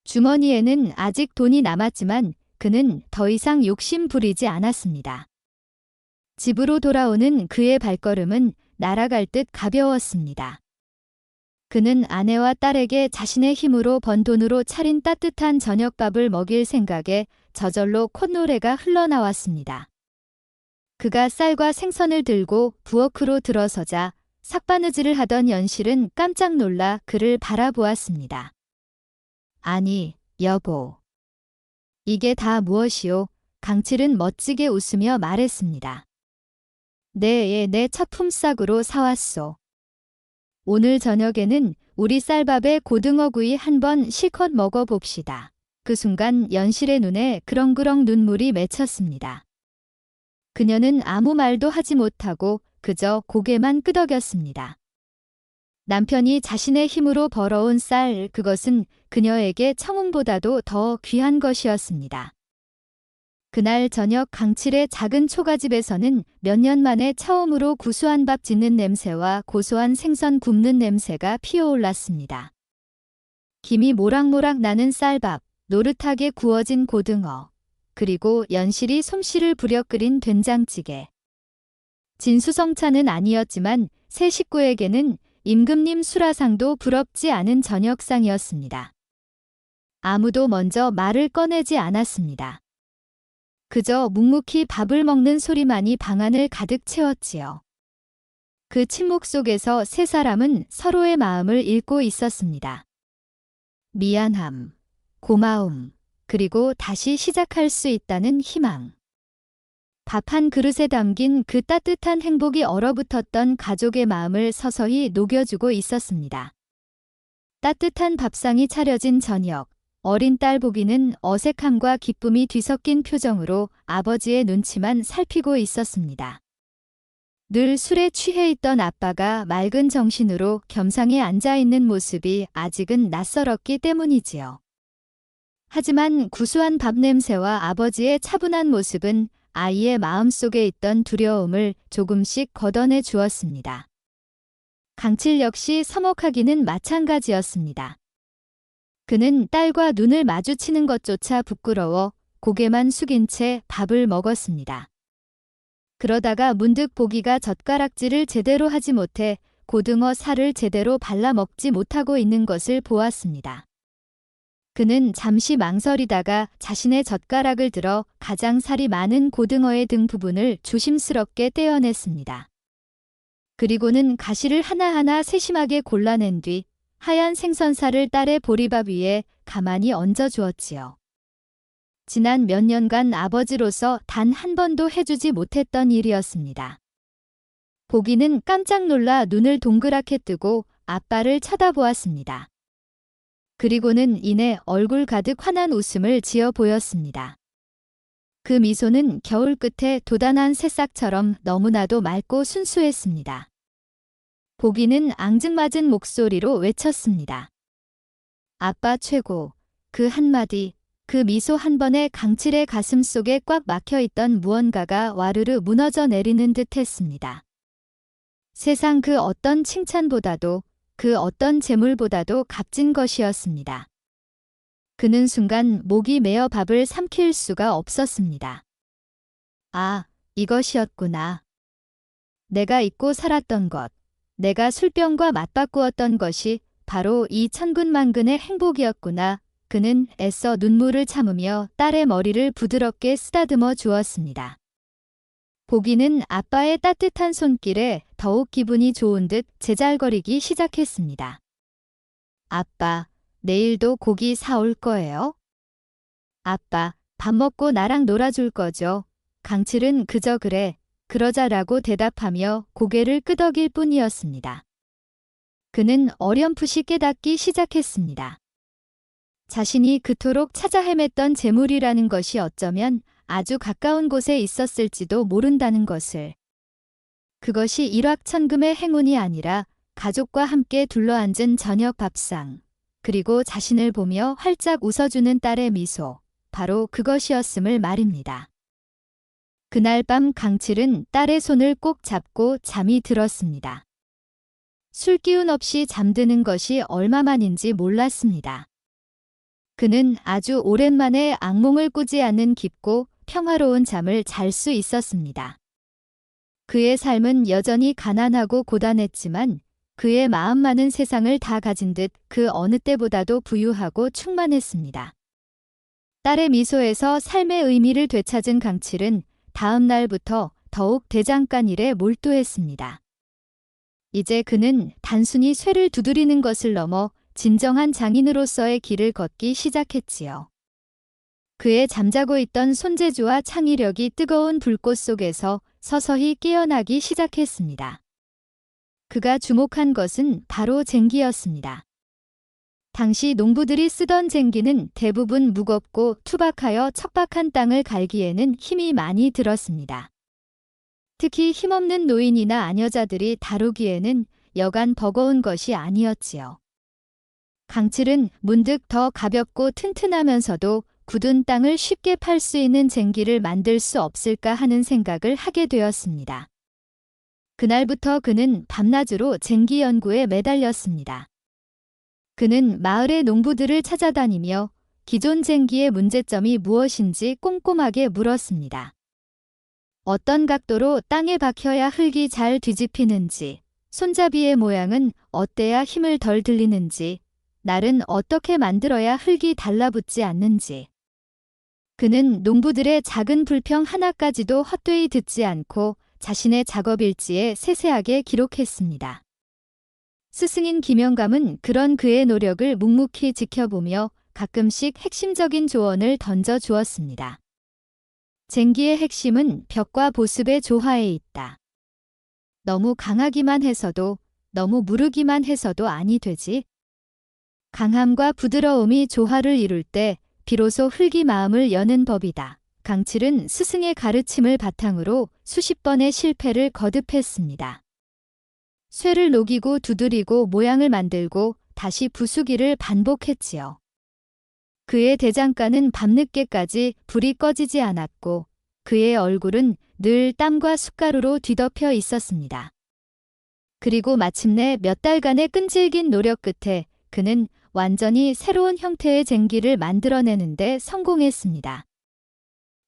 주머니에는 아직 돈이 남았지만 그는 더 이상 욕심 부리지 않았습니다. 집으로 돌아오는 그의 발걸음은 날아갈 듯 가벼웠습니다. 그는 아내와 딸에게 자신의 힘으로 번 돈으로 차린 따뜻한 저녁밥을 먹일 생각에 저절로 콧노래가 흘러나왔습니다. 그가 쌀과 생선을 들고 부엌으로 들어서자 삭바느질을 하던 연실은 깜짝 놀라 그를 바라보았습니다. 아니, 여보. 이게 다 무엇이오? 강칠은 멋지게 웃으며 말했습니다. 내 첫 품삯으로 사왔소. 오늘 저녁에는 우리 쌀밥에 고등어구이 한번 실컷 먹어봅시다. 그 순간 연실의 눈에 그렁그렁 눈물이 맺혔습니다. 그녀는 아무 말도 하지 못하고 그저 고개만 끄덕였습니다. 남편이 자신의 힘으로 벌어온 쌀, 그것은 그녀에게 청웅보다도 더 귀한 것이었습니다. 그날 저녁 강칠의 작은 초가집에서는 몇 년 만에 처음으로 구수한 밥 짓는 냄새와 고소한 생선 굽는 냄새가 피어올랐습니다. 김이 모락모락 나는 쌀밥, 노릇하게 구워진 고등어, 그리고 연실이 솜씨를 부려 끓인 된장찌개. 진수성찬은 아니었지만 새 식구에게는 임금님 수라상도 부럽지 않은 저녁상이었습니다. 아무도 먼저 말을 꺼내지 않았습니다. 그저 묵묵히 밥을 먹는 소리만이 방안을 가득 채웠지요. 그 침묵 속에서 세 사람은 서로의 마음을 읽고 있었습니다. 미안함, 고마움, 그리고 다시 시작할 수 있다는 희망. 밥 한 그릇에 담긴 그 따뜻한 행복이 얼어붙었던 가족의 마음을 서서히 녹여주고 있었습니다. 따뜻한 밥상이 차려진 저녁, 어린 딸 보기는 어색함과 기쁨이 뒤섞인 표정으로 아버지의 눈치만 살피고 있었습니다. 늘 술에 취해 있던 아빠가 맑은 정신으로 겸상에 앉아있는 모습이 아직은 낯설었기 때문이지요. 하지만 구수한 밥 냄새와 아버지의 차분한 모습은 아이의 마음속에 있던 두려움을 조금씩 걷어내 주었습니다. 강칠 역시 서먹하기는 마찬가지였습니다. 그는 딸과 눈을 마주치는 것조차 부끄러워 고개만 숙인 채 밥을 먹었습니다. 그러다가 문득 보기가 젓가락질을 제대로 하지 못해 고등어 살을 제대로 발라 먹지 못하고 있는 것을 보았습니다. 그는 잠시 망설이다가 자신의 젓가락을 들어 가장 살이 많은 고등어의 등 부분을 조심스럽게 떼어냈습니다. 그리고는 가시를 하나하나 세심하게 골라낸 뒤 하얀 생선살을 딸의 보리밥 위에 가만히 얹어 주었지요. 지난 몇 년간 아버지로서 단 한 번도 해주지 못했던 일이었습니다. 보기는 깜짝 놀라 눈을 동그랗게 뜨고 아빠를 쳐다보았습니다. 그리고는 이내 얼굴 가득 환한 웃음을 지어 보였습니다. 그 미소는 겨울 끝에 돋아난 새싹처럼 너무나도 맑고 순수했습니다. 보기는 앙증맞은 목소리로 외쳤습니다. 아빠 최고. 그 한마디, 그 미소 한 번에 강칠의 가슴 속에 꽉 막혀있던 무언가가 와르르 무너져 내리는 듯 했습니다. 세상 그 어떤 칭찬보다도 그 어떤 재물보다도 값진 것이었습니다. 그는 순간 목이 메어 밥을 삼킬 수가 없었습니다. 아, 이것이었구나. 내가 잊고 살았던 것, 내가 술병과 맞바꾸었던 것이 바로 이 천근만근의 행복이었구나. 그는 애써 눈물을 참으며 딸의 머리를 부드럽게 쓰다듬어 주었습니다. 보기는 아빠의 따뜻한 손길에 더욱 기분이 좋은 듯 제잘거리기 시작했습니다. 아빠, 내일도 고기 사올 거예요? 아빠, 밥 먹고 나랑 놀아줄 거죠? 강칠은 그저 그래, 그러자라고 대답하며 고개를 끄덕일 뿐이었습니다. 그는 어렴풋이 깨닫기 시작했습니다. 자신이 그토록 찾아 헤맸던 재물이라는 것이 어쩌면 아주 가까운 곳에 있었을지도 모른다는 것을. 그것이 일확천금의 행운이 아니라 가족과 함께 둘러앉은 저녁 밥상, 그리고 자신을 보며 활짝 웃어주는 딸의 미소, 바로 그것이었음을 말입니다. 그날 밤 강칠은 딸의 손을 꼭 잡고 잠이 들었습니다. 술기운 없이 잠드는 것이 얼마만인지 몰랐습니다. 그는 아주 오랜만에 악몽을 꾸지 않은 깊고 평화로운 잠을 잘 수 있었습니다. 그의 삶은 여전히 가난하고 고단했지만 그의 마음만은 세상을 다 가진 듯 그 어느 때보다도 부유하고 충만했습니다. 딸의 미소에서 삶의 의미를 되찾은 강칠은 다음 날부터 더욱 대장간 일에 몰두했습니다. 이제 그는 단순히 쇠를 두드리는 것을 넘어 진정한 장인으로서의 길을 걷기 시작했지요. 그의 잠자고 있던 손재주와 창의력이 뜨거운 불꽃 속에서 서서히 깨어나기 시작했습니다. 그가 주목한 것은 바로 쟁기였습니다. 당시 농부들이 쓰던 쟁기는 대부분 무겁고 투박하여 척박한 땅을 갈기에는 힘이 많이 들었습니다. 특히 힘없는 노인이나 아녀자들이 다루기에는 여간 버거운 것이 아니었지요. 강칠은 문득 더 가볍고 튼튼하면서도 굳은 땅을 쉽게 팔 수 있는 쟁기를 만들 수 없을까 하는 생각을 하게 되었습니다. 그날부터 그는 밤낮으로 쟁기 연구에 매달렸습니다. 그는 마을의 농부들을 찾아다니며 기존 쟁기의 문제점이 무엇인지 꼼꼼하게 물었습니다. 어떤 각도로 땅에 박혀야 흙이 잘 뒤집히는지, 손잡이의 모양은 어때야 힘을 덜 들리는지, 날은 어떻게 만들어야 흙이 달라붙지 않는지. 그는 농부들의 작은 불평 하나까지도 헛되이 듣지 않고 자신의 작업 일지에 세세하게 기록했습니다. 스승인 김영감은 그런 그의 노력을 묵묵히 지켜보며 가끔씩 핵심적인 조언을 던져 주었습니다. 쟁기의 핵심은 벽과 보습의 조화에 있다. 너무 강하기만 해서도, 너무 무르기만 해서도 아니 되지. 강함과 부드러움이 조화를 이룰 때 비로소 흙이 마음을 여는 법이다. 강칠은 스승의 가르침을 바탕으로 수십 번의 실패를 거듭했습니다. 쇠를 녹이고 두드리고 모양을 만들고 다시 부수기를 반복했지요. 그의 대장간은 밤늦게까지 불이 꺼지지 않았고 그의 얼굴은 늘 땀과 숟가루로 뒤덮여 있었습니다. 그리고 마침내 몇 달간의 끈질긴 노력 끝에 그는 완전히 새로운 형태의 쟁기를 만들어내는데 성공했습니다.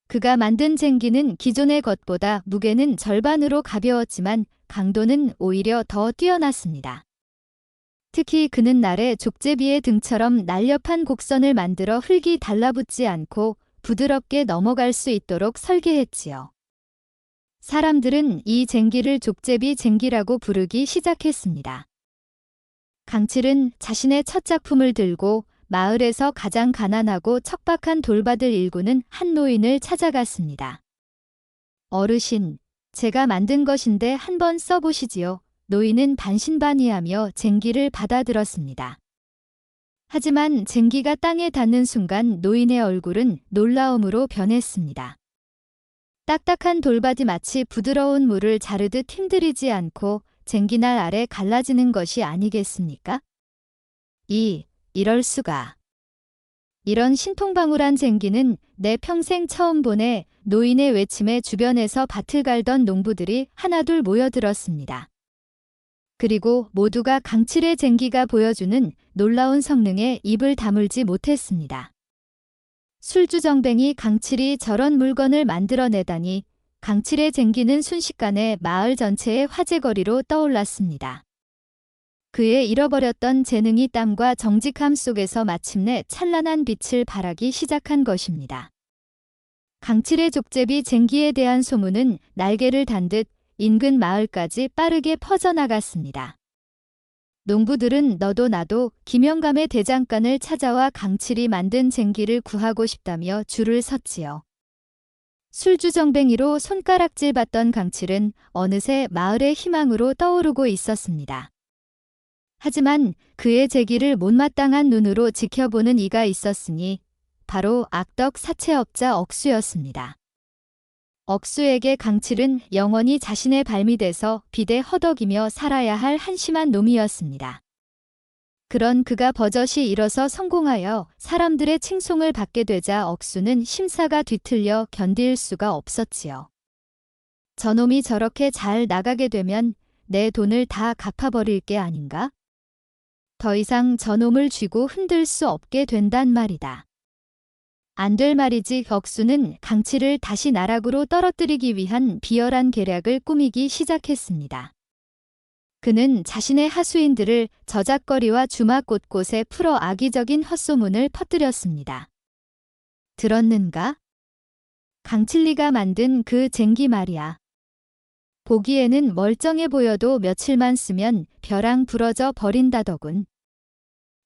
그가 만든 쟁기는 기존의 것보다 무게는 절반으로 가벼웠지만 강도는 오히려 더 뛰어났습니다. 특히 그는 날에 족제비의 등처럼 날렵한 곡선을 만들어 흙이 달라붙지 않고 부드럽게 넘어갈 수 있도록 설계했지요. 사람들은 이 쟁기를 족제비 쟁기라고 부르기 시작했습니다. 강칠은 자신의 첫 작품을 들고 마을에서 가장 가난하고 척박한 돌밭을 일구는 한 노인을 찾아갔습니다. 어르신, 제가 만든 것인데 한번 써보시지요. 노인은 반신반의하며 쟁기를 받아들었습니다. 하지만 쟁기가 땅에 닿는 순간 노인의 얼굴은 놀라움으로 변했습니다. 딱딱한 돌밭이 마치 부드러운 물을 자르듯 힘들이지 않고 쟁기날 아래 갈라지는 것이 아니겠습니까? 이럴 수가. 이런 신통방울한 쟁기는 내 평생 처음 보네. 노인의 외침에 주변에서 밭을 갈던 농부들이 하나둘 모여들었습니다. 그리고 모두가 강칠의 쟁기가 보여주는 놀라운 성능에 입을 다물지 못했습니다. 술주정뱅이 강칠이 저런 물건을 만들어내다니 강칠의 쟁기는 순식간에 마을 전체의 화제거리로 떠올랐습니다. 그의 잃어버렸던 재능이 땀과 정직함 속에서 마침내 찬란한 빛을 발하기 시작한 것입니다. 강칠의 족제비 쟁기에 대한 소문은 날개를 단 듯 인근 마을까지 빠르게 퍼져나갔습니다. 농부들은 너도 나도 김영감의 대장간을 찾아와 강칠이 만든 쟁기를 구하고 싶다며 줄을 섰지요. 술주정뱅이로 손가락질 받던 강칠은 어느새 마을의 희망으로 떠오르고 있었습니다. 하지만 그의 재기를 못마땅한 눈으로 지켜보는 이가 있었으니 바로 악덕 사채업자 억수였습니다. 억수에게 강칠은 영원히 자신의 발밑에서 비대 허덕이며 살아야 할 한심한 놈이었습니다. 그런 그가 버젓이 일어서 성공하여 사람들의 칭송을 받게 되자 억수는 심사가 뒤틀려 견딜 수가 없었지요. 저놈이 저렇게 잘 나가게 되면 내 돈을 다 갚아버릴 게 아닌가? 더 이상 저놈을 쥐고 흔들 수 없게 된단 말이다. 안 될 말이지. 억수는 강치를 다시 나락으로 떨어뜨리기 위한 비열한 계략을 꾸미기 시작했습니다. 그는 자신의 하수인들을 저작거리와 주막 곳곳에 풀어 악의적인 헛소문을 퍼뜨렸습니다. 들었는가? 강칠리가 만든 그 쟁기 말이야. 보기에는 멀쩡해 보여도 며칠만 쓰면 벼랑 부러져 버린다더군.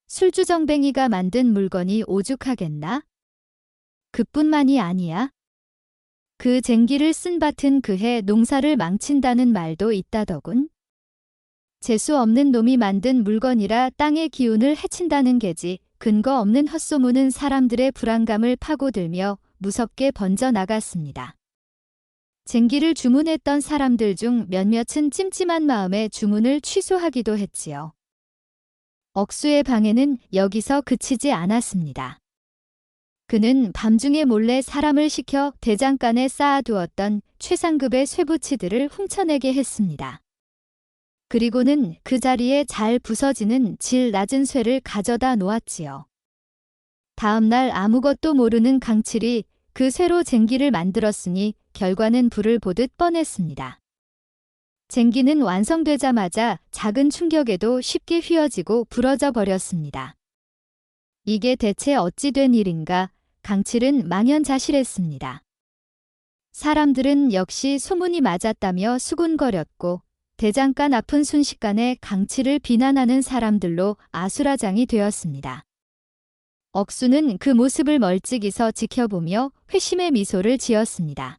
술주정뱅이가 만든 물건이 오죽하겠나? 그뿐만이 아니야. 그 쟁기를 쓴 밭은 그해 농사를 망친다는 말도 있다더군. 재수 없는 놈이 만든 물건이라 땅의 기운을 해친다는 게지. 근거 없는 헛소문은 사람들의 불안감을 파고들며 무섭게 번져나갔습니다. 쟁기를 주문했던 사람들 중 몇몇은 찜찜한 마음에 주문을 취소하기도 했지요. 억수의 방해는 여기서 그치지 않았습니다. 그는 밤중에 몰래 사람을 시켜 대장간에 쌓아두었던 최상급의 쇠붙이들을 훔쳐내게 했습니다. 그리고는 그 자리에 잘 부서지는 질 낮은 쇠를 가져다 놓았지요. 다음 날 아무것도 모르는 강칠이 그 쇠로 쟁기를 만들었으니 결과는 불을 보듯 뻔했습니다. 쟁기는 완성되자마자 작은 충격에도 쉽게 휘어지고 부러져 버렸습니다. 이게 대체 어찌 된 일인가? 강칠은 망연자실했습니다. 사람들은 역시 소문이 맞았다며 수군거렸고 대장간 앞은 순식간에 강칠을 비난하는 사람들로 아수라장이 되었습니다. 억수는 그 모습을 멀찍이서 지켜보며 회심의 미소를 지었습니다.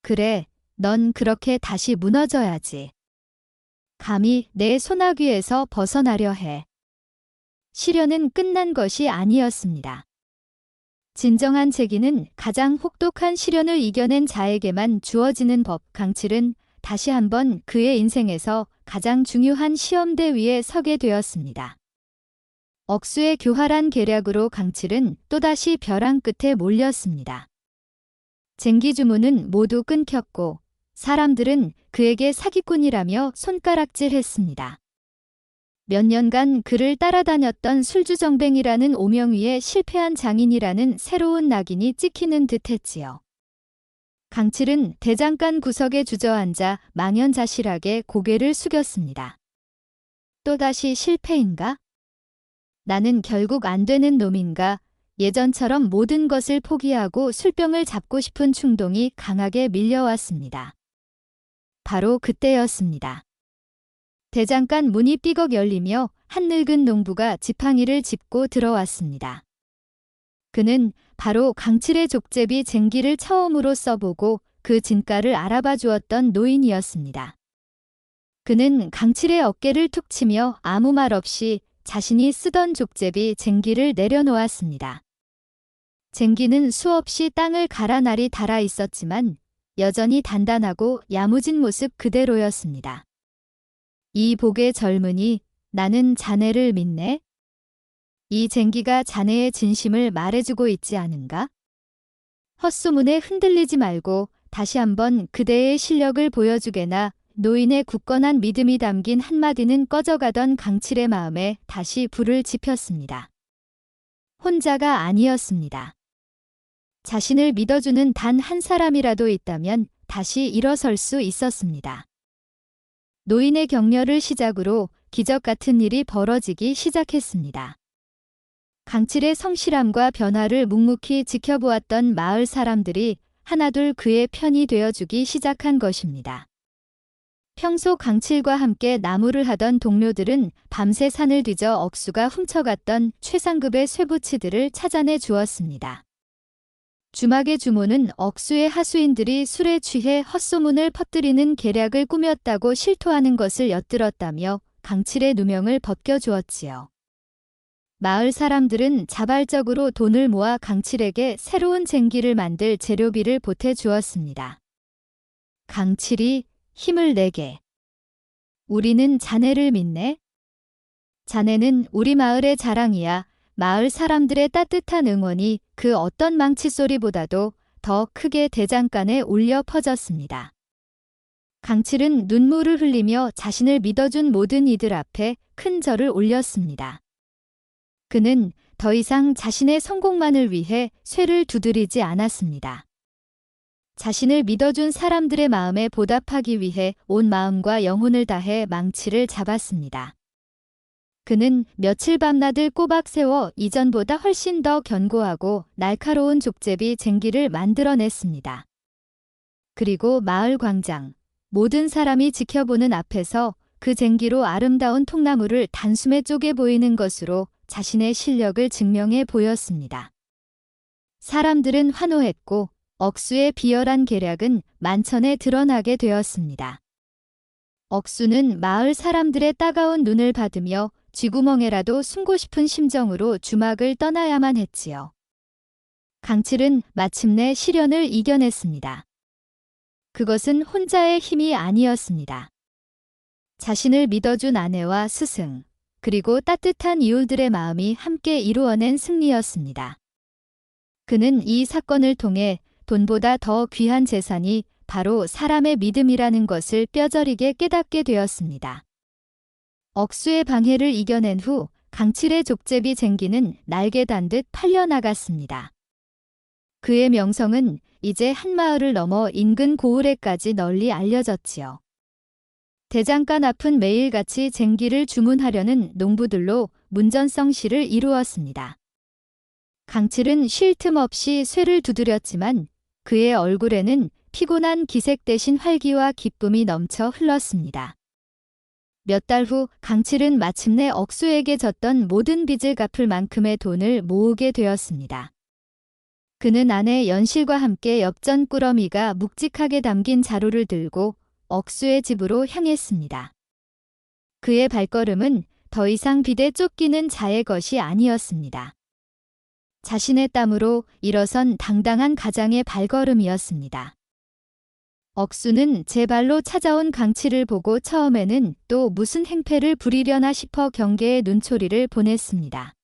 그래, 넌 그렇게 다시 무너져야지. 감히 내 소나귀에서 벗어나려 해. 시련은 끝난 것이 아니었습니다. 진정한 재기는 가장 혹독한 시련을 이겨낸 자에게만 주어지는 법. 강칠은 다시 한번 그의 인생에서 가장 중요한 시험대 위에 서게 되었습니다. 억수의 교활한 계략으로 강칠은 또다시 벼랑 끝에 몰렸습니다. 쟁기 주문은 모두 끊겼고 사람들은 그에게 사기꾼이라며 손가락질했습니다. 몇 년간 그를 따라다녔던 술주정뱅이라는 오명 위에 실패한 장인이라는 새로운 낙인이 찍히는 듯했지요. 강칠은 대장간 구석에 주저앉아 망연자실하게 고개를 숙였습니다. 또다시 실패인가? 나는 결국 안 되는 놈인가? 예전처럼 모든 것을 포기하고 술병을 잡고 싶은 충동이 강하게 밀려왔습니다. 바로 그때였습니다. 대장간 문이 삐걱 열리며 한 늙은 농부가 지팡이를 짚고 들어왔습니다. 그는 바로 강칠의 족제비 쟁기를 처음으로 써보고 그 진가를 알아봐 주었던 노인이었습니다. 그는 강칠의 어깨를 툭 치며 아무 말 없이 자신이 쓰던 족제비 쟁기를 내려놓았습니다. 쟁기는 수없이 땅을 갈아 날이 닳아 있었지만 여전히 단단하고 야무진 모습 그대로였습니다. 이 복의 젊은이, 나는 자네를 믿네. 이 쟁기가 자네의 진심을 말해주고 있지 않은가? 헛소문에 흔들리지 말고 다시 한번 그대의 실력을 보여주게나. 노인의 굳건한 믿음이 담긴 한마디는 꺼져가던 강칠의 마음에 다시 불을 지폈습니다. 혼자가 아니었습니다. 자신을 믿어주는 단 한 사람이라도 있다면 다시 일어설 수 있었습니다. 노인의 격려를 시작으로 기적 같은 일이 벌어지기 시작했습니다. 강칠의 성실함과 변화를 묵묵히 지켜보았던 마을 사람들이 하나둘 그의 편이 되어주기 시작한 것입니다. 평소 강칠과 함께 나무를 하던 동료들은 밤새 산을 뒤져 억수가 훔쳐갔던 최상급의 쇠붙이들을 찾아내 주었습니다. 주막의 주모는 억수의 하수인들이 술에 취해 헛소문을 퍼뜨리는 계략을 꾸몄다고 실토하는 것을 엿들었다며 강칠의 누명을 벗겨주었지요. 마을 사람들은 자발적으로 돈을 모아 강칠에게 새로운 쟁기를 만들 재료비를 보태주었습니다. 강칠이 힘을 내게. 우리는 자네를 믿네. 자네는 우리 마을의 자랑이야. 마을 사람들의 따뜻한 응원이 그 어떤 망치 소리보다도 더 크게 대장간에 울려 퍼졌습니다. 강칠은 눈물을 흘리며 자신을 믿어준 모든 이들 앞에 큰 절을 올렸습니다. 그는 더 이상 자신의 성공만을 위해 쇠를 두드리지 않았습니다. 자신을 믿어준 사람들의 마음에 보답하기 위해 온 마음과 영혼을 다해 망치를 잡았습니다. 그는 며칠 밤낮을 꼬박 세워 이전보다 훨씬 더 견고하고 날카로운 족제비 쟁기를 만들어냈습니다. 그리고 마을 광장, 모든 사람이 지켜보는 앞에서 그 쟁기로 아름다운 통나무를 단숨에 쪼개 보이는 것으로 자신의 실력을 증명해 보였습니다. 사람들은 환호했고 억수의 비열한 계략은 만천에 드러나게 되었습니다. 억수는 마을 사람들의 따가운 눈을 받으며 쥐구멍에라도 숨고 싶은 심정으로 주막을 떠나야만 했지요. 강칠은 마침내 시련을 이겨냈습니다. 그것은 혼자의 힘이 아니었습니다. 자신을 믿어준 아내와 스승, 그리고 따뜻한 이웃들의 마음이 함께 이루어낸 승리였습니다. 그는 이 사건을 통해 돈보다 더 귀한 재산이 바로 사람의 믿음이라는 것을 뼈저리게 깨닫게 되었습니다. 억수의 방해를 이겨낸 후 강칠의 족제비 쟁기는 날개 단 듯 팔려나갔습니다. 그의 명성은 이제 한마을을 넘어 인근 고을에까지 널리 알려졌지요. 대장간 앞은 매일같이 쟁기를 주문하려는 농부들로 문전성시를 이루었습니다. 강칠은 쉴 틈 없이 쇠를 두드렸지만 그의 얼굴에는 피곤한 기색 대신 활기와 기쁨이 넘쳐 흘렀습니다. 몇 달 후 강칠은 마침내 억수에게 졌던 모든 빚을 갚을 만큼의 돈을 모으게 되었습니다. 그는 아내 연실과 함께 엽전 꾸러미가 묵직하게 담긴 자루를 들고 억수의 집으로 향했습니다. 그의 발걸음은 더 이상 빚에 쫓기는 자의 것이 아니었습니다. 자신의 땀으로 일어선 당당한 가장의 발걸음이었습니다. 억수는 제 발로 찾아온 강칠을 보고 처음에는 또 무슨 행패를 부리려나 싶어 경계의 눈초리를 보냈습니다.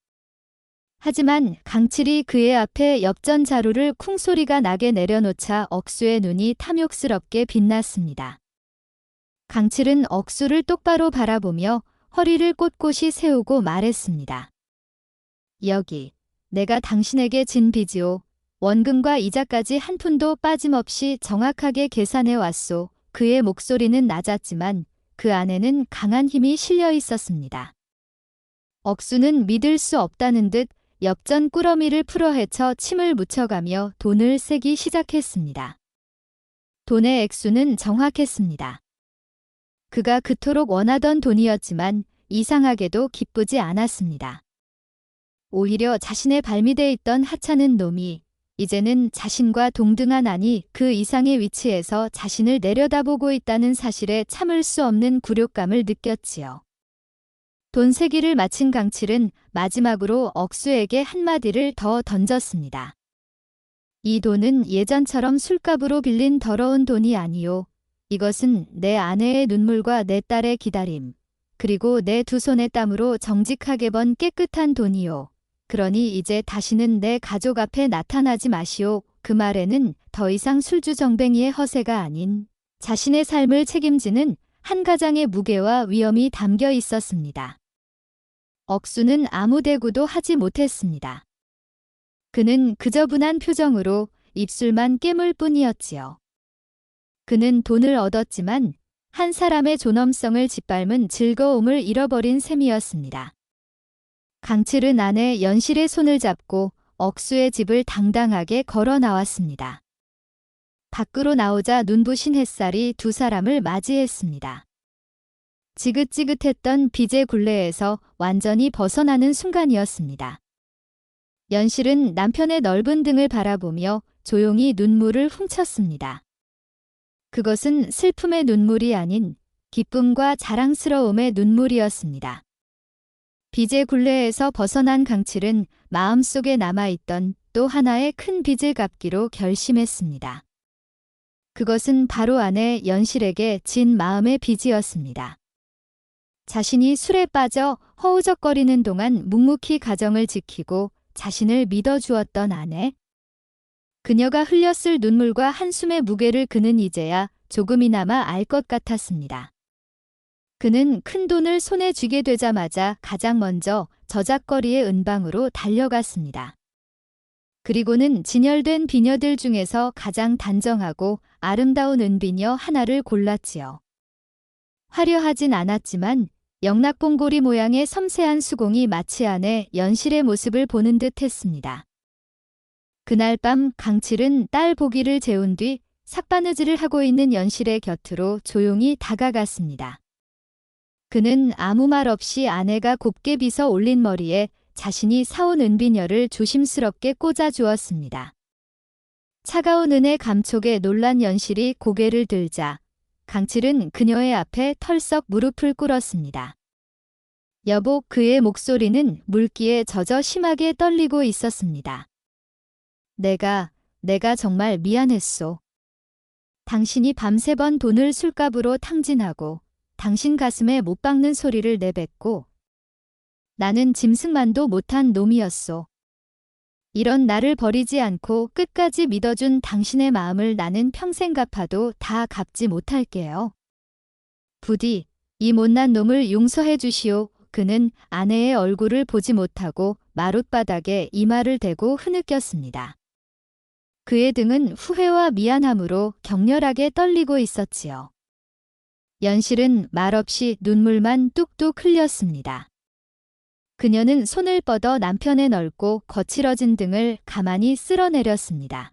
하지만 강칠이 그의 앞에 엽전 자루를 쿵소리가 나게 내려놓자 억수의 눈이 탐욕스럽게 빛났습니다. 강칠은 억수를 똑바로 바라보며 허리를 꼿꼿이 세우고 말했습니다. 여기, 내가 당신에게 진 빚이오. 원금과 이자까지 한 푼도 빠짐없이 정확하게 계산해 왔소. 그의 목소리는 낮았지만 그 안에는 강한 힘이 실려 있었습니다. 억수는 믿을 수 없다는 듯 엽전 꾸러미를 풀어헤쳐 침을 묻혀가며 돈을 세기 시작했습니다. 돈의 액수는 정확했습니다. 그가 그토록 원하던 돈이었지만 이상하게도 기쁘지 않았습니다. 오히려 자신의 발밑에 있던 하찮은 놈이 이제는 자신과 동등한 아니 그 이상의 위치에서 자신을 내려다보고 있다는 사실에 참을 수 없는 굴욕감을 느꼈지요. 돈 세기를 마친 강칠은 마지막으로 억수에게 한마디를 더 던졌습니다. 이 돈은 예전처럼 술값으로 빌린 더러운 돈이 아니요. 이것은 내 아내의 눈물과 내 딸의 기다림, 그리고 내 두 손의 땀으로 정직하게 번 깨끗한 돈이요. 그러니 이제 다시는 내 가족 앞에 나타나지 마시오. 그 말에는 더 이상 술주정뱅이의 허세가 아닌 자신의 삶을 책임지는 한 가장의 무게와 위엄이 담겨 있었습니다. 억수는 아무 대꾸도 하지 못했습니다. 그는 그저 분한 표정으로 입술만 깨물 뿐이었지요. 그는 돈을 얻었지만 한 사람의 존엄성을 짓밟은 즐거움을 잃어버린 셈이었습니다. 강칠은 아내 연실의 손을 잡고 억수의 집을 당당하게 걸어 나왔습니다. 밖으로 나오자 눈부신 햇살이 두 사람을 맞이했습니다. 지긋지긋했던 빚의 굴레에서 완전히 벗어나는 순간이었습니다. 연실은 남편의 넓은 등을 바라보며 조용히 눈물을 훔쳤습니다. 그것은 슬픔의 눈물이 아닌 기쁨과 자랑스러움의 눈물이었습니다. 빚의 굴레에서 벗어난 강칠은 마음속에 남아있던 또 하나의 큰 빚을 갚기로 결심했습니다. 그것은 바로 아내 연실에게 진 마음의 빚이었습니다. 자신이 술에 빠져 허우적거리는 동안 묵묵히 가정을 지키고 자신을 믿어주었던 아내. 그녀가 흘렸을 눈물과 한숨의 무게를 그는 이제야 조금이나마 알 것 같았습니다. 그는 큰 돈을 손에 쥐게 되자마자 가장 먼저 저작거리의 은방으로 달려갔습니다. 그리고는 진열된 비녀들 중에서 가장 단정하고 아름다운 은비녀 하나를 골랐지요. 화려하진 않았지만 영락봉고리 모양의 섬세한 수공이 마치 안에 연실의 모습을 보는 듯 했습니다. 그날 밤 강칠은 딸 보기를 재운 뒤 삭바느질을 하고 있는 연실의 곁으로 조용히 다가갔습니다. 그는 아무 말 없이 아내가 곱게 빗어 올린 머리에 자신이 사온 은비녀를 조심스럽게 꽂아 주었습니다. 차가운 은의 감촉에 놀란 연실이 고개를 들자 강칠은 그녀의 앞에 털썩 무릎을 꿇었습니다. 여보, 그의 목소리는 물기에 젖어 심하게 떨리고 있었습니다. 내가 정말 미안했소. 당신이 밤새 번 돈을 술값으로 탕진하고 당신 가슴에 못 박는 소리를 내뱉고 나는 짐승만도 못한 놈이었소. 이런 나를 버리지 않고 끝까지 믿어준 당신의 마음을 나는 평생 갚아도 다 갚지 못할게요. 부디 이 못난 놈을 용서해 주시오. 그는 아내의 얼굴을 보지 못하고 마룻바닥에 이마를 대고 흐느꼈습니다. 그의 등은 후회와 미안함으로 격렬하게 떨리고 있었지요. 연실은 말없이 눈물만 뚝뚝 흘렸습니다. 그녀는 손을 뻗어 남편의 넓고 거칠어진 등을 가만히 쓸어내렸습니다.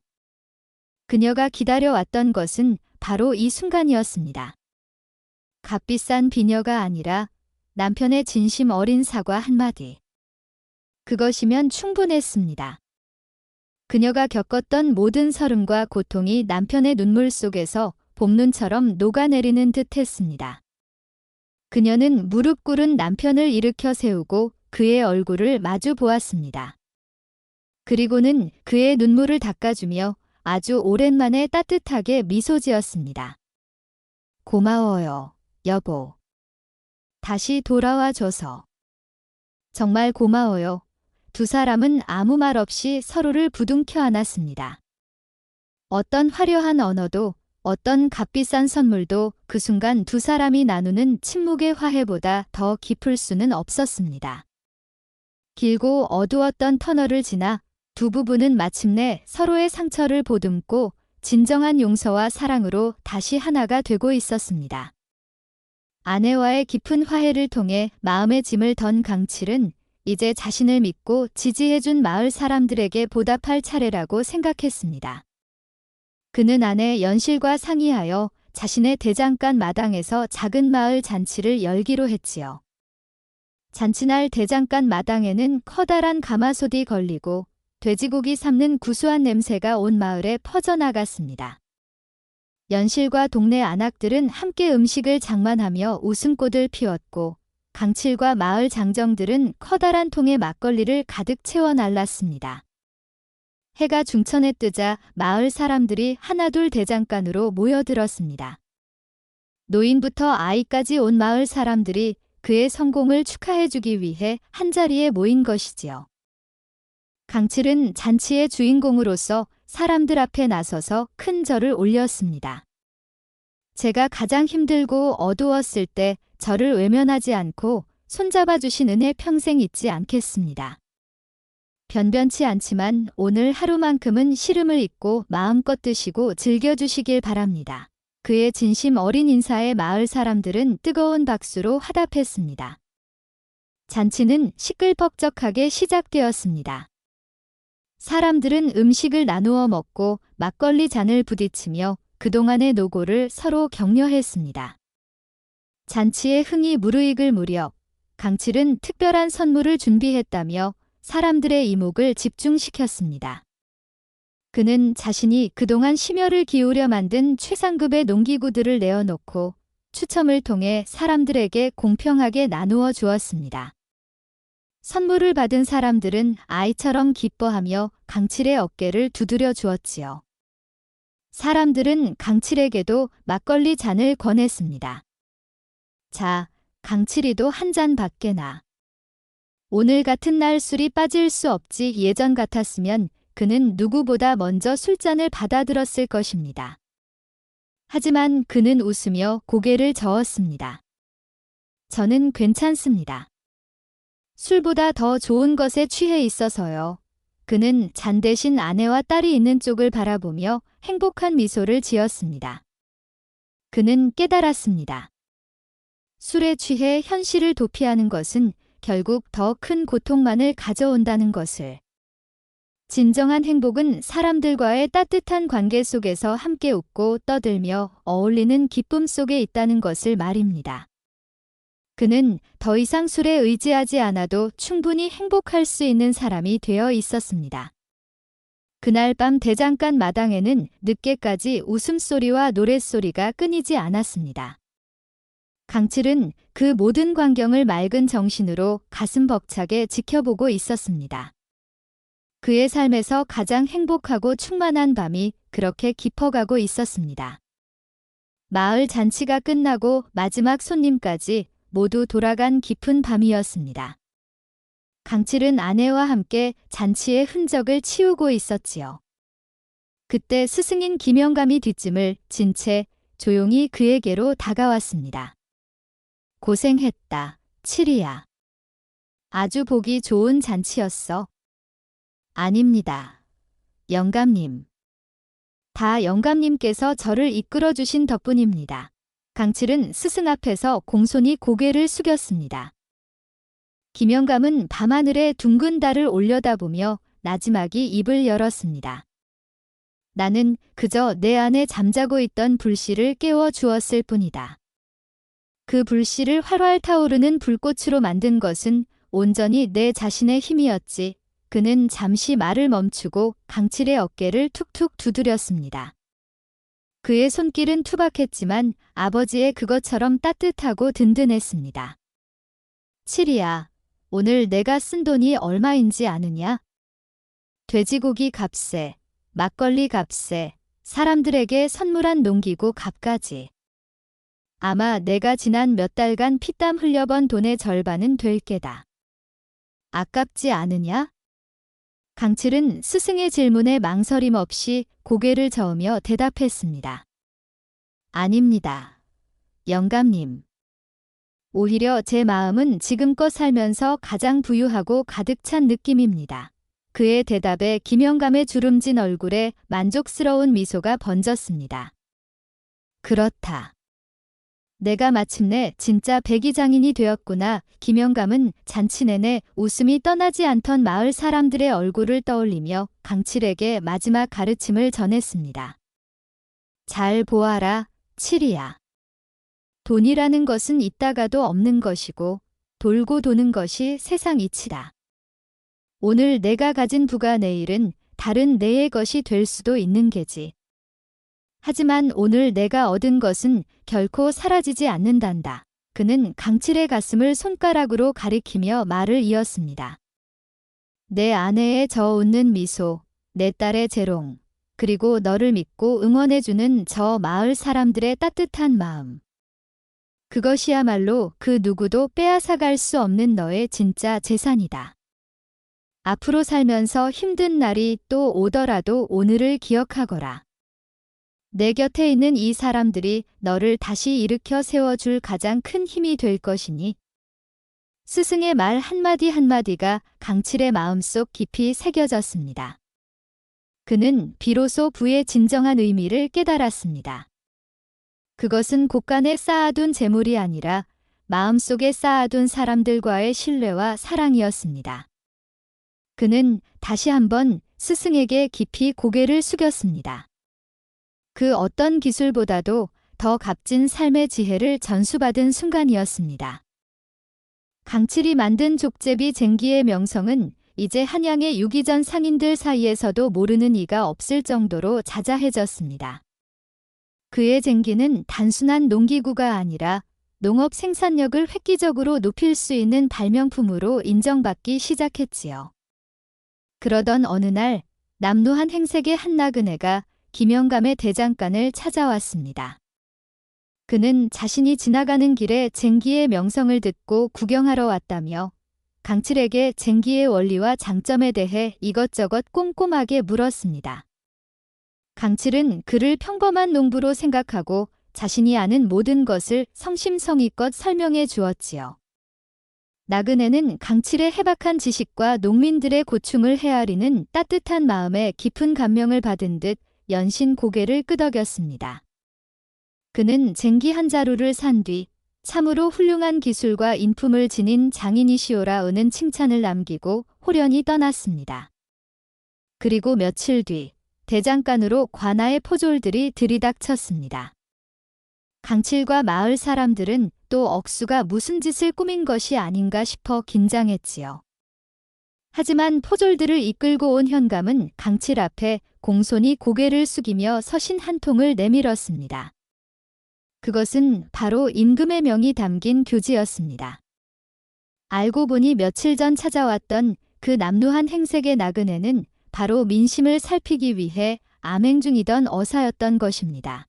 그녀가 기다려왔던 것은 바로 이 순간이었습니다. 값비싼 비녀가 아니라 남편의 진심 어린 사과 한마디. 그것이면 충분했습니다. 그녀가 겪었던 모든 서름과 고통이 남편의 눈물 속에서 봄눈처럼 녹아내리는 듯 했습니다. 그녀는 무릎 꿇은 남편을 일으켜 세우고 그의 얼굴을 마주 보았습니다. 그리고는 그의 눈물을 닦아주며 아주 오랜만에 따뜻하게 미소 지었습니다. 고마워요, 여보. 다시 돌아와 줘서. 정말 고마워요. 두 사람은 아무 말 없이 서로를 부둥켜 안았습니다. 어떤 화려한 언어도 어떤 값비싼 선물도 그 순간 두 사람이 나누는 침묵의 화해보다 더 깊을 수는 없었습니다. 길고 어두웠던 터널을 지나 두 부부는 마침내 서로의 상처를 보듬고 진정한 용서와 사랑으로 다시 하나가 되고 있었습니다. 아내와의 깊은 화해를 통해 마음의 짐을 던 강칠은 이제 자신을 믿고 지지해준 마을 사람들에게 보답할 차례라고 생각했습니다. 그는 아내 연실과 상의하여 자신의 대장간 마당에서 작은 마을 잔치를 열기로 했지요. 잔치날 대장간 마당에는 커다란 가마솥이 걸리고 돼지고기 삶는 구수한 냄새가 온 마을에 퍼져나갔습니다. 연실과 동네 안악들은 함께 음식을 장만하며 웃음꽃을 피웠고 강칠과 마을 장정들은 커다란 통에 막걸리를 가득 채워 날랐습니다. 해가 중천에 뜨자 마을 사람들이 하나둘 대장간으로 모여들었습니다. 노인부터 아이까지 온 마을 사람들이 그의 성공을 축하해주기 위해 한자리에 모인 것이지요. 강칠은 잔치의 주인공으로서 사람들 앞에 나서서 큰 절을 올렸습니다. 제가 가장 힘들고 어두웠을 때 저를 외면하지 않고 손잡아 주신 은혜 평생 잊지 않겠습니다. 변변치 않지만 오늘 하루만큼은 시름을 잊고 마음껏 드시고 즐겨주시길 바랍니다. 그의 진심 어린 인사에 마을 사람들은 뜨거운 박수로 화답했습니다. 잔치는 시끌벅적하게 시작되었습니다. 사람들은 음식을 나누어 먹고 막걸리 잔을 부딪히며 그동안의 노고를 서로 격려했습니다. 잔치의 흥이 무르익을 무렵 강칠은 특별한 선물을 준비했다며 사람들의 이목을 집중시켰습니다. 그는 자신이 그동안 심혈을 기울여 만든 최상급의 농기구들을 내어놓고 추첨을 통해 사람들에게 공평하게 나누어 주었습니다. 선물을 받은 사람들은 아이처럼 기뻐하며 강칠의 어깨를 두드려 주었지요. 사람들은 강칠에게도 막걸리 잔을 권했습니다. 자, 강칠이도 한 잔 받게나. 오늘 같은 날 술이 빠질 수 없지. 예전 같았으면 그는 누구보다 먼저 술잔을 받아들었을 것입니다. 하지만 그는 웃으며 고개를 저었습니다. 저는 괜찮습니다. 술보다 더 좋은 것에 취해 있어서요. 그는 잔 대신 아내와 딸이 있는 쪽을 바라보며 행복한 미소를 지었습니다. 그는 깨달았습니다. 술에 취해 현실을 도피하는 것은 결국 더 큰 고통만을 가져온다는 것을. 진정한 행복은 사람들과의 따뜻한 관계 속에서 함께 웃고 떠들며 어울리는 기쁨 속에 있다는 것을 말입니다. 그는 더 이상 술에 의지하지 않아도 충분히 행복할 수 있는 사람이 되어 있었습니다. 그날 밤 대장간 마당에는 늦게까지 웃음소리와 노랫소리가 끊이지 않았습니다. 강칠은 그 모든 광경을 맑은 정신으로 가슴 벅차게 지켜보고 있었습니다. 그의 삶에서 가장 행복하고 충만한 밤이 그렇게 깊어가고 있었습니다. 마을 잔치가 끝나고 마지막 손님까지 모두 돌아간 깊은 밤이었습니다. 강칠은 아내와 함께 잔치의 흔적을 치우고 있었지요. 그때 스승인 김영감이 뒷짐을 진 채 조용히 그에게로 다가왔습니다. 고생했다, 칠이야. 아주 보기 좋은 잔치였어. 아닙니다. 영감님. 다 영감님께서 저를 이끌어주신 덕분입니다. 강칠은 스승 앞에서 공손히 고개를 숙였습니다. 김영감은 밤하늘에 둥근 달을 올려다보며 나지막이 입을 열었습니다. 나는 그저 내 안에 잠자고 있던 불씨를 깨워 주었을 뿐이다. 그 불씨를 활활 타오르는 불꽃으로 만든 것은 온전히 내 자신의 힘이었지. 그는 잠시 말을 멈추고 강칠의 어깨를 툭툭 두드렸습니다. 그의 손길은 투박했지만 아버지의 그것처럼 따뜻하고 든든했습니다. 칠이야, 오늘 내가 쓴 돈이 얼마인지 아느냐? 돼지고기 값에, 막걸리 값에, 사람들에게 선물한 농기구 값까지. 아마 내가 지난 몇 달간 피땀 흘려번 돈의 절반은 될 게다. 아깝지 않으냐? 강칠은 스승의 질문에 망설임 없이 고개를 저으며 대답했습니다. 아닙니다. 영감님. 오히려 제 마음은 지금껏 살면서 가장 부유하고 가득 찬 느낌입니다. 그의 대답에 김영감의 주름진 얼굴에 만족스러운 미소가 번졌습니다. 그렇다. 내가 마침내 진짜 백이장인이 되었구나. 김영감은 잔치 내내 웃음이 떠나지 않던 마을 사람들의 얼굴을 떠올리며 강칠에게 마지막 가르침을 전했습니다. 잘 보아라, 칠이야. 돈이라는 것은 있다가도 없는 것이고 돌고 도는 것이 세상 이치다. 오늘 내가 가진 부가 내일은 다른 내의 것이 될 수도 있는 게지. 하지만 오늘 내가 얻은 것은 결코 사라지지 않는단다. 그는 강칠의 가슴을 손가락으로 가리키며 말을 이었습니다. 내 아내의 저 웃는 미소, 내 딸의 재롱, 그리고 너를 믿고 응원해주는 저 마을 사람들의 따뜻한 마음. 그것이야말로 그 누구도 빼앗아갈 수 없는 너의 진짜 재산이다. 앞으로 살면서 힘든 날이 또 오더라도 오늘을 기억하거라. 내 곁에 있는 이 사람들이 너를 다시 일으켜 세워줄 가장 큰 힘이 될 것이니. 스승의 말 한마디 한마디가 강칠의 마음속 깊이 새겨졌습니다. 그는 비로소 부의 진정한 의미를 깨달았습니다. 그것은 곳간에 쌓아둔 재물이 아니라 마음속에 쌓아둔 사람들과의 신뢰와 사랑이었습니다. 그는 다시 한번 스승에게 깊이 고개를 숙였습니다. 그 어떤 기술보다도 더 값진 삶의 지혜를 전수받은 순간이었습니다. 강칠이 만든 족제비 쟁기의 명성은 이제 한양의 유기전 상인들 사이에서도 모르는 이가 없을 정도로 자자해졌습니다. 그의 쟁기는 단순한 농기구가 아니라 농업 생산력을 획기적으로 높일 수 있는 발명품으로 인정받기 시작했지요. 그러던 어느 날 남루한 행색의 한 나그네가 김영감의 대장간을 찾아왔습니다. 그는 자신이 지나가는 길에 쟁기의 명성을 듣고 구경하러 왔다며 강칠에게 쟁기의 원리와 장점에 대해 이것저것 꼼꼼하게 물었습니다. 강칠은 그를 평범한 농부로 생각하고 자신이 아는 모든 것을 성심성의껏 설명해 주었지요. 나그네는 강칠의 해박한 지식과 농민들의 고충을 헤아리는 따뜻한 마음에 깊은 감명을 받은 듯 연신 고개를 끄덕였습니다. 그는 쟁기 한 자루를 산 뒤 참으로 훌륭한 기술과 인품을 지닌 장인이시오라는 칭찬을 남기고 호련히 떠났습니다. 그리고 며칠 뒤 대장간으로 관아의 포졸들이 들이닥쳤습니다. 강칠과 마을 사람들은 또 억수가 무슨 짓을 꾸민 것이 아닌가 싶어 긴장했지요. 하지만 포졸들을 이끌고 온 현감은 강칠 앞에 공손히 고개를 숙이며 서신 한 통을 내밀었습니다. 그것은 바로 임금의 명이 담긴 교지였습니다. 알고 보니 며칠 전 찾아왔던 그 남루한 행색의 나그네는 바로 민심을 살피기 위해 암행 중이던 어사였던 것입니다.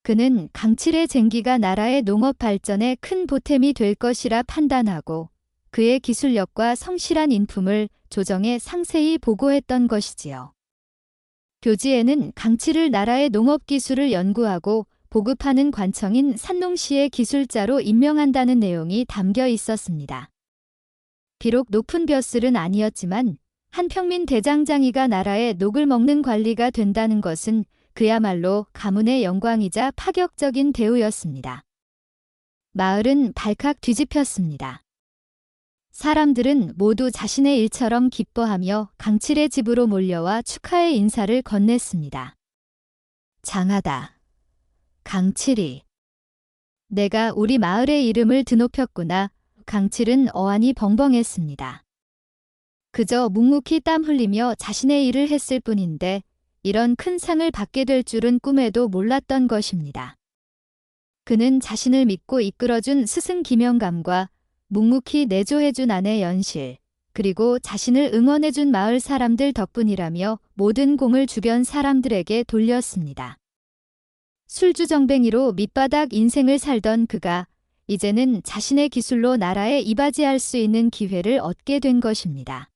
그는 강칠의 쟁기가 나라의 농업 발전에 큰 보탬이 될 것이라 판단하고 그의 기술력과 성실한 인품을 조정에 상세히 보고했던 것이지요. 교지에는 강칠을 나라의 농업 기술을 연구하고 보급하는 관청인 산농시의 기술자로 임명한다는 내용이 담겨 있었습니다. 비록 높은 벼슬은 아니었지만 한평민 대장장이가 나라의 녹을 먹는 관리가 된다는 것은 그야말로 가문의 영광이자 파격적인 대우였습니다. 마을은 발칵 뒤집혔습니다. 사람들은 모두 자신의 일처럼 기뻐하며 강칠의 집으로 몰려와 축하의 인사를 건넸습니다. 장하다. 강칠이. 내가 우리 마을의 이름을 드높였구나. 강칠은 어안이 벙벙했습니다. 그저 묵묵히 땀 흘리며 자신의 일을 했을 뿐인데 이런 큰 상을 받게 될 줄은 꿈에도 몰랐던 것입니다. 그는 자신을 믿고 이끌어준 스승 김영감과 묵묵히 내조해준 아내 연실, 그리고 자신을 응원해준 마을 사람들 덕분이라며 모든 공을 주변 사람들에게 돌렸습니다. 술주정뱅이로 밑바닥 인생을 살던 그가 이제는 자신의 기술로 나라에 이바지할 수 있는 기회를 얻게 된 것입니다.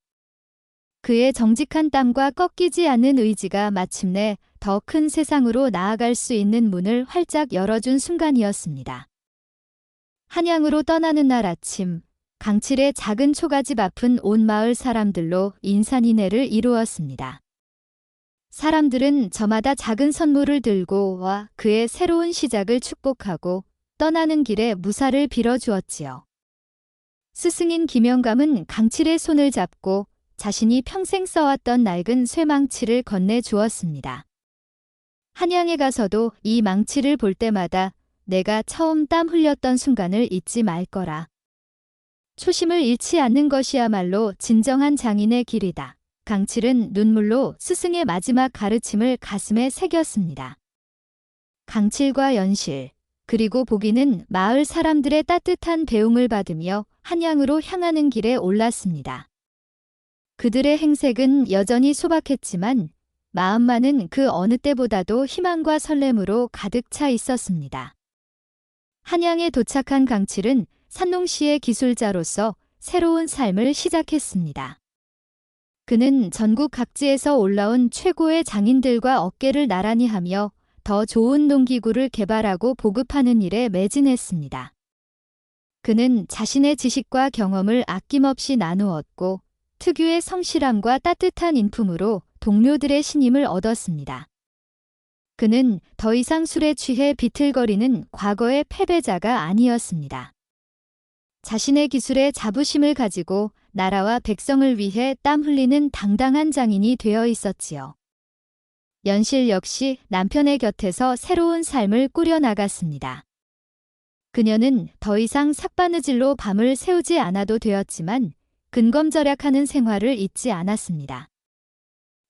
그의 정직한 땀과 꺾이지 않는 의지가 마침내 더 큰 세상으로 나아갈 수 있는 문을 활짝 열어준 순간이었습니다. 한양으로 떠나는 날 아침, 강칠의 작은 초가집 앞은 온 마을 사람들로 인산인해를 이루었습니다. 사람들은 저마다 작은 선물을 들고 와 그의 새로운 시작을 축복하고 떠나는 길에 무사를 빌어주었지요. 스승인 김영감은 강칠의 손을 잡고 자신이 평생 써왔던 낡은 쇠망치를 건네주었습니다. 한양에 가서도 이 망치를 볼 때마다 내가 처음 땀 흘렸던 순간을 잊지 말 거라. 초심을 잃지 않는 것이야말로 진정한 장인의 길이다. 강칠은 눈물로 스승의 마지막 가르침을 가슴에 새겼습니다. 강칠과 연실, 그리고 보기는 마을 사람들의 따뜻한 배웅을 받으며 한양으로 향하는 길에 올랐습니다. 그들의 행색은 여전히 소박했지만 마음만은 그 어느 때보다도 희망과 설렘으로 가득 차 있었습니다. 한양에 도착한 강칠은 산농시의 기술자로서 새로운 삶을 시작했습니다. 그는 전국 각지에서 올라온 최고의 장인들과 어깨를 나란히 하며 더 좋은 농기구를 개발하고 보급하는 일에 매진했습니다. 그는 자신의 지식과 경험을 아낌없이 나누었고 특유의 성실함과 따뜻한 인품으로 동료들의 신임을 얻었습니다. 그는 더 이상 술에 취해 비틀거리는 과거의 패배자가 아니었습니다. 자신의 기술에 자부심을 가지고 나라와 백성을 위해 땀 흘리는 당당한 장인이 되어 있었지요. 연실 역시 남편의 곁에서 새로운 삶을 꾸려나갔습니다. 그녀는 더 이상 삭바느질로 밤을 새우지 않아도 되었지만 근검절약하는 생활을 잊지 않았습니다.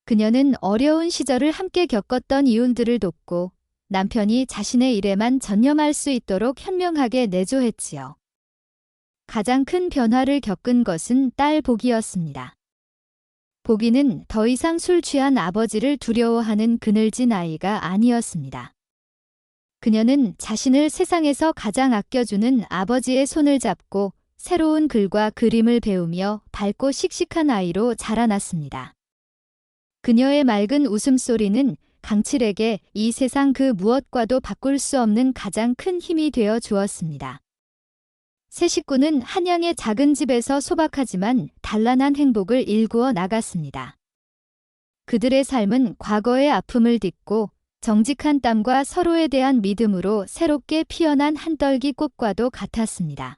그녀는 어려운 시절을 함께 겪었던 이웃들을 돕고 남편이 자신의 일에만 전념할 수 있도록 현명하게 내조했지요. 가장 큰 변화를 겪은 것은 딸 복이었습니다. 복이는 더 이상 술 취한 아버지를 두려워하는 그늘진 아이가 아니었습니다. 그녀는 자신을 세상에서 가장 아껴주는 아버지의 손을 잡고 새로운 글과 그림을 배우며 밝고 씩씩한 아이로 자라났습니다. 그녀의 맑은 웃음소리는 강칠에게 이 세상 그 무엇과도 바꿀 수 없는 가장 큰 힘이 되어 주었습니다. 세 식구는 한양의 작은 집에서 소박하지만 단란한 행복을 일구어 나갔습니다. 그들의 삶은 과거의 아픔을 딛고 정직한 땀과 서로에 대한 믿음으로 새롭게 피어난 한떨기 꽃과도 같았습니다.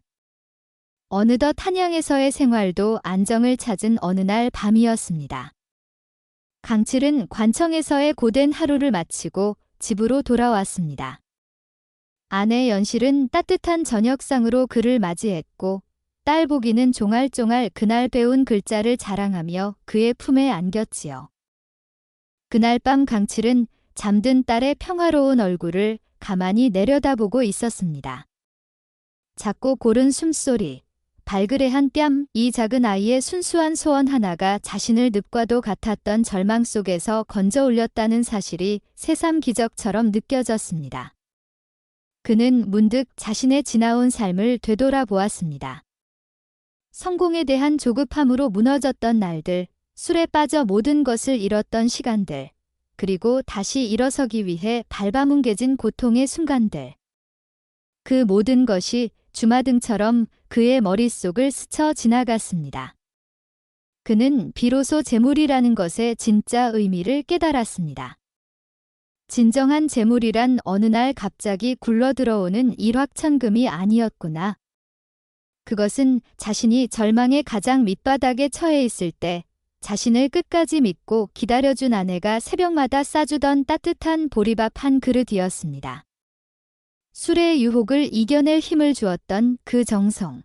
어느덧 한양에서의 생활도 안정을 찾은 어느 날 밤이었습니다. 강칠은 관청에서의 고된 하루를 마치고 집으로 돌아왔습니다. 아내 연실은 따뜻한 저녁상으로 그를 맞이했고 딸 보기는 종알종알 그날 배운 글자를 자랑하며 그의 품에 안겼지요. 그날 밤 강칠은 잠든 딸의 평화로운 얼굴을 가만히 내려다보고 있었습니다. 작고 고른 숨소리, 발그레한 뺨, 이 작은 아이의 순수한 소원 하나가 자신을 늪과도 같았던 절망 속에서 건져 올렸다는 사실이 새삼 기적처럼 느껴졌습니다. 그는 문득 자신의 지나온 삶을 되돌아보았습니다. 성공에 대한 조급함으로 무너졌던 날들, 술에 빠져 모든 것을 잃었던 시간들, 그리고 다시 일어서기 위해 발바뭉개진 고통의 순간들. 그 모든 것이 주마등처럼 그의 머릿속을 스쳐 지나갔습니다. 그는 비로소 재물이라는 것의 진짜 의미를 깨달았습니다. 진정한 재물이란 어느 날 갑자기 굴러들어오는 일확천금이 아니었구나. 그것은 자신이 절망의 가장 밑바닥에 처해 있을 때 자신을 끝까지 믿고 기다려준 아내가 새벽마다 싸주던 따뜻한 보리밥 한 그릇이었습니다. 술의 유혹을 이겨낼 힘을 주었던 그 정성.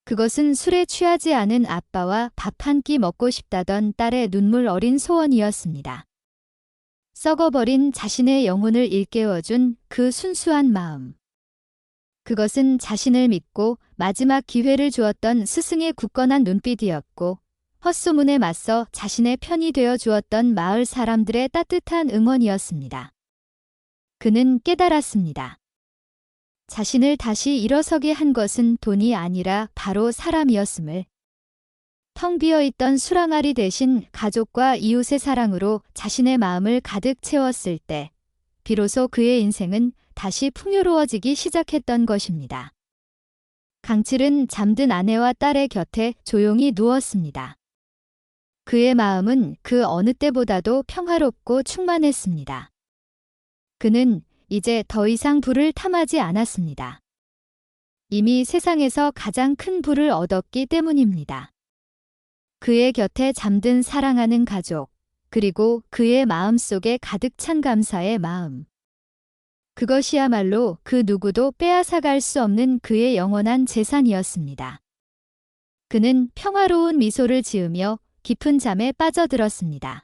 그것은 술에 취하지 않은 아빠와 밥 한 끼 먹고 싶다던 딸의 눈물 어린 소원이었습니다. 썩어버린 자신의 영혼을 일깨워준 그 순수한 마음. 그것은 자신을 믿고 마지막 기회를 주었던 스승의 굳건한 눈빛이었고 헛소문에 맞서 자신의 편이 되어 주었던 마을 사람들의 따뜻한 응원이었습니다. 그는 깨달았습니다. 자신을 다시 일어서게 한 것은 돈이 아니라 바로 사람이었음을. 텅 비어있던 수랑아리 대신 가족과 이웃의 사랑으로 자신의 마음을 가득 채웠을 때 비로소 그의 인생은 다시 풍요로워지기 시작했던 것입니다. 강칠은 잠든 아내와 딸의 곁에 조용히 누웠습니다. 그의 마음은 그 어느 때보다도 평화롭고 충만했습니다. 그는 이제 더 이상 부를 탐하지 않았습니다. 이미 세상에서 가장 큰 부를 얻었기 때문입니다. 그의 곁에 잠든 사랑하는 가족, 그리고 그의 마음속에 가득 찬 감사의 마음. 그것이야말로 그 누구도 빼앗아갈 수 없는 그의 영원한 재산이었습니다. 그는 평화로운 미소를 지으며 깊은 잠에 빠져들었습니다.